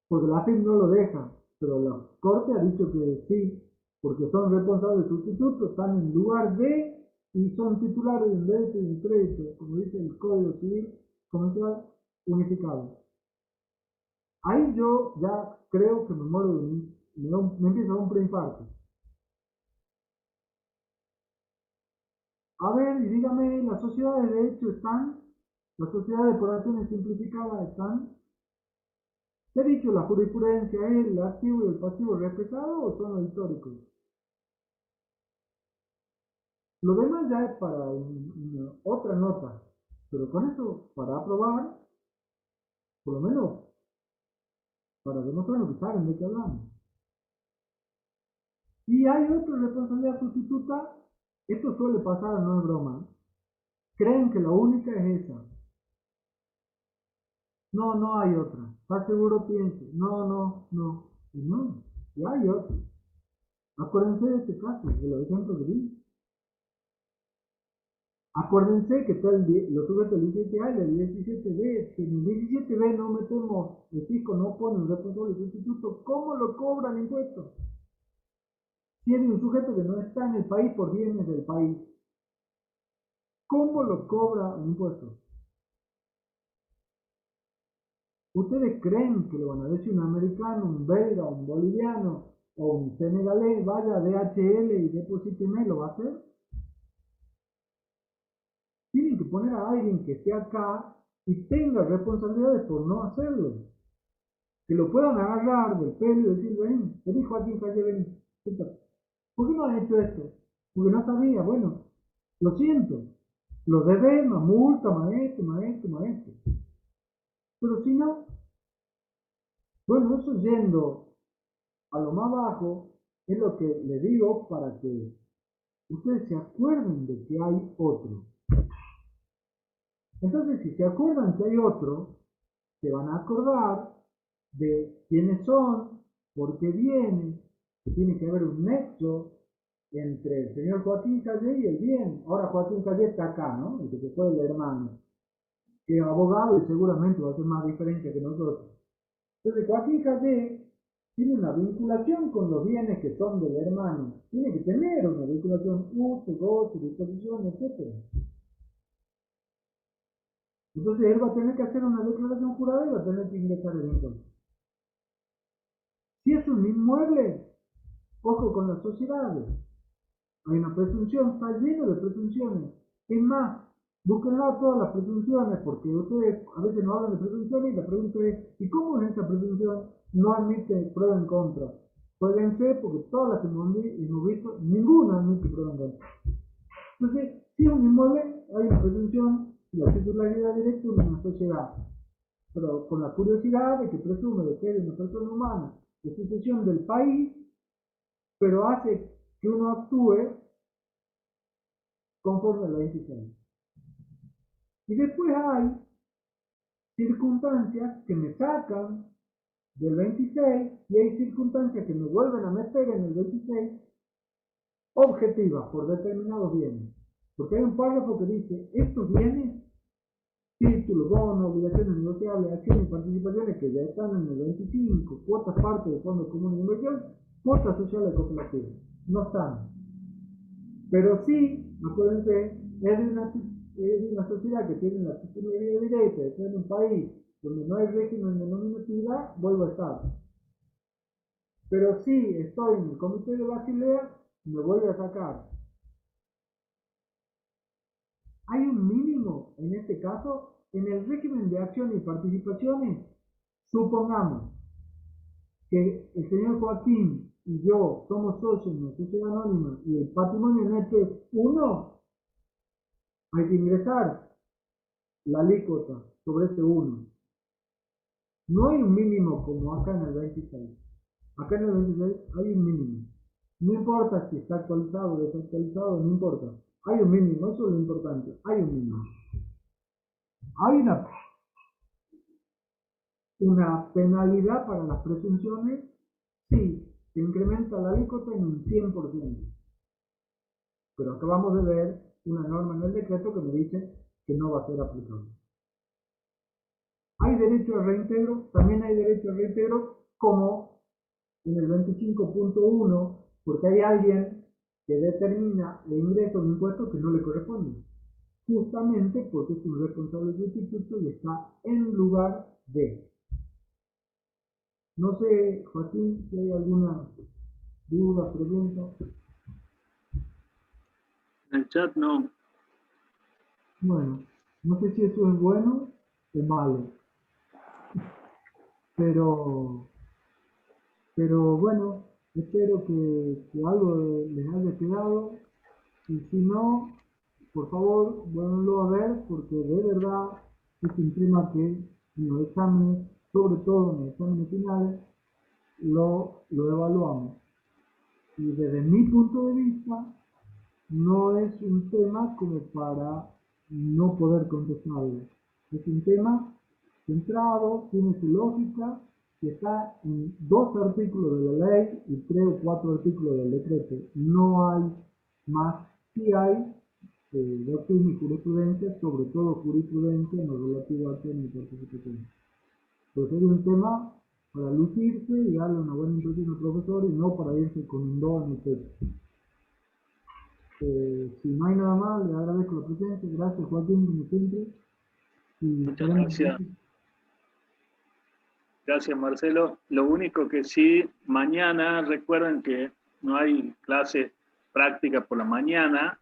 Porque la AFIP no lo deja. Pero la Corte ha dicho que sí. Porque son responsables sustitutos, están en lugar de y son titulares de un débito y un crédito, como dice el Código Civil Comercial Unificado. Ahí yo ya creo que me muero me empieza a dar un preinfarto. A ver, y dígame, las sociedades de hecho están, las sociedades por acciones simplificadas están. ¿Qué ha dicho la jurisprudencia? ¿Es el activo y el pasivo respetado o son los históricos? Lo demás ya es para otra nota, pero con eso, para aprobar, por lo menos, para demostrar lo que saben de qué hablamos. Y hay otra responsabilidad sustituta, esto suele pasar, no es broma. Creen que la única es esa. No, no hay otra. ¿Estás seguro? Piense. No. Y no, ya hay otra. Acuérdense de este caso, de los ejemplos que di. Acuérdense que está lo tuve hasta el 17A y el 17B. Si en el 17B no metemos, el fisco no pone un responsable sustituto, ¿cómo lo cobra el impuesto? Si es de un sujeto que no está en el país por bienes del país, ¿cómo lo cobra el impuesto? ¿Ustedes creen que lo van a decir un americano, un belga, un boliviano o un senegalés vaya a DHL y deposíteme, lo va a hacer? Tienen que poner a alguien que esté acá y tenga responsabilidades por no hacerlo. Que lo puedan agarrar del pelo y decir, vení Joaquín Calle, vení. ¿Por qué no has hecho esto? Porque no sabía, bueno, lo siento. Lo debes, más multa, maestro. Pero si no, bueno, eso yendo a lo más bajo es lo que le digo para que ustedes se acuerden de que hay otro. Entonces, si se acuerdan que hay otro, se van a acordar de quiénes son, por qué vienen, que tiene que haber un nexo entre el señor Joaquín Calle y el bien. Ahora Joaquín Calle está acá, ¿no? El que se fue el hermano, que es abogado y seguramente va a ser más diferente que nosotros. Entonces Joaquín Calle tiene una vinculación con los bienes que son del hermano. Tiene que tener una vinculación, uso, goce, disposición, etc. Entonces él va a tener que hacer una declaración jurada y va a tener que ingresar el impuesto. Si es un inmueble, ojo con las sociedades. Hay una presunción, está lleno de presunciones. Es más, búsquenlo todas las presunciones, porque ustedes a veces no hablan de presunciones y la pregunta es, ¿y cómo es esa presunción? No admite prueba en contra. Jueguense porque todas las que hemos visto, ninguna admite prueba en contra. Entonces, si es un inmueble, hay una presunción y la titularidad directa de una sociedad. Pero con la curiosidad de que presume de que es una persona humana de sucesión del país, pero hace que uno actúe conforme a la decisión. Y después hay circunstancias que me sacan del 26 y hay circunstancias que me vuelven a meter en el 26 objetivas por determinados bienes. Porque hay un párrafo que dice, estos bienes, títulos, bonos, obligaciones negociables, acciones y participaciones que ya están en el 25, cuotas parte del Fondo Común de Inversión, cuotas sociales cooperativas, no están. Pero sí, acuérdense, es de una sociedad que tiene la titularidad directa, de ser en un país donde no hay régimen de nominatividad, vuelvo a estar. Pero si estoy en el Comité de Basilea, me vuelve a sacar. Hay un mínimo, en este caso, en el régimen de acciones y participaciones, Supongamos que el señor Joaquín y yo somos socios en la sociedad anónima y el patrimonio neto es 1, hay que ingresar la alícuota sobre ese 1. No hay un mínimo como acá en el 26. Acá en el 26 hay un mínimo. No importa si está actualizado o desactualizado, no importa. Hay un mínimo, eso es lo importante. Hay un mínimo. Hay una penalidad para las presunciones, sí, se incrementa la alícuota en un 100%. Pero acabamos de ver una norma en el decreto que me dice que no va a ser aplicable. Hay derecho a reintegro, también hay derecho a reintegro como en el 25.1, porque hay alguien que determina el ingreso de un impuesto que no le corresponde, justamente porque es un responsable sustituto y está en lugar de. No sé, Joaquín, si hay alguna duda, pregunta. En el chat no. Bueno, no sé si eso es bueno o malo, pero bueno, espero que algo les haya quedado. Y si no, por favor, vuélvanlo a ver, porque de verdad es un tema que en los exámenes, sobre todo en los exámenes finales, lo evaluamos. Y desde mi punto de vista, no es un tema como para no poder contestarlo. Es un tema centrado, tiene su lógica, que está en 2 artículos de la ley y 3 o 4 artículos del decreto. No hay más. Sí hay doctrina y jurisprudencia, sobre todo jurisprudencia en lo relativo a tema y participación. Pero sería un tema para lucirse y darle una buena impresión al profesor y no para irse con un 2 en el pecho. Si no hay nada más, le agradezco la presencia. Gracias, Joaquín, como siempre. Y Muchas gracias. gracias. Gracias, Marcelo. Lo único que sí, mañana recuerden que no hay clase práctica por la mañana.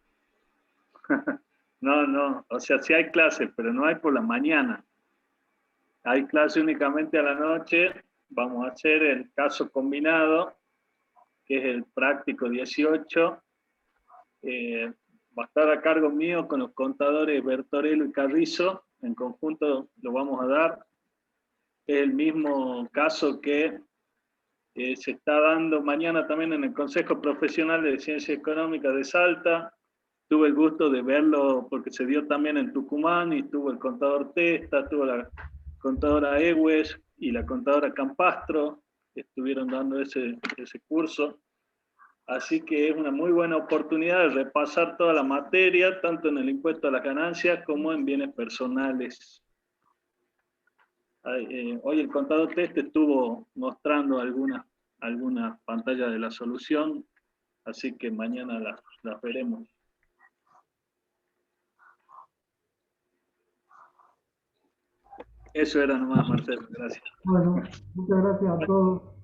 No, o sea, sí hay clase, pero no hay por la mañana. Hay clase únicamente a la noche. Vamos a hacer el caso combinado, que es el práctico 18. Va a estar a cargo mío con los contadores Bertorello y Carrizo. En conjunto lo vamos a dar. Es el mismo caso que se está dando mañana también en el Consejo Profesional de Ciencias Económicas de Salta. Tuve el gusto de verlo porque se dio también en Tucumán y estuvo el contador Testa, estuvo la contadora Ewes y la contadora Campastro, que estuvieron dando ese curso. Así que es una muy buena oportunidad de repasar toda la materia, tanto en el impuesto a las ganancias como en bienes personales. Hoy el contador Testa estuvo mostrando algunas pantallas de la solución, así que mañana las veremos. Eso era nomás, Marcelo. Gracias. Bueno, muchas gracias a todos.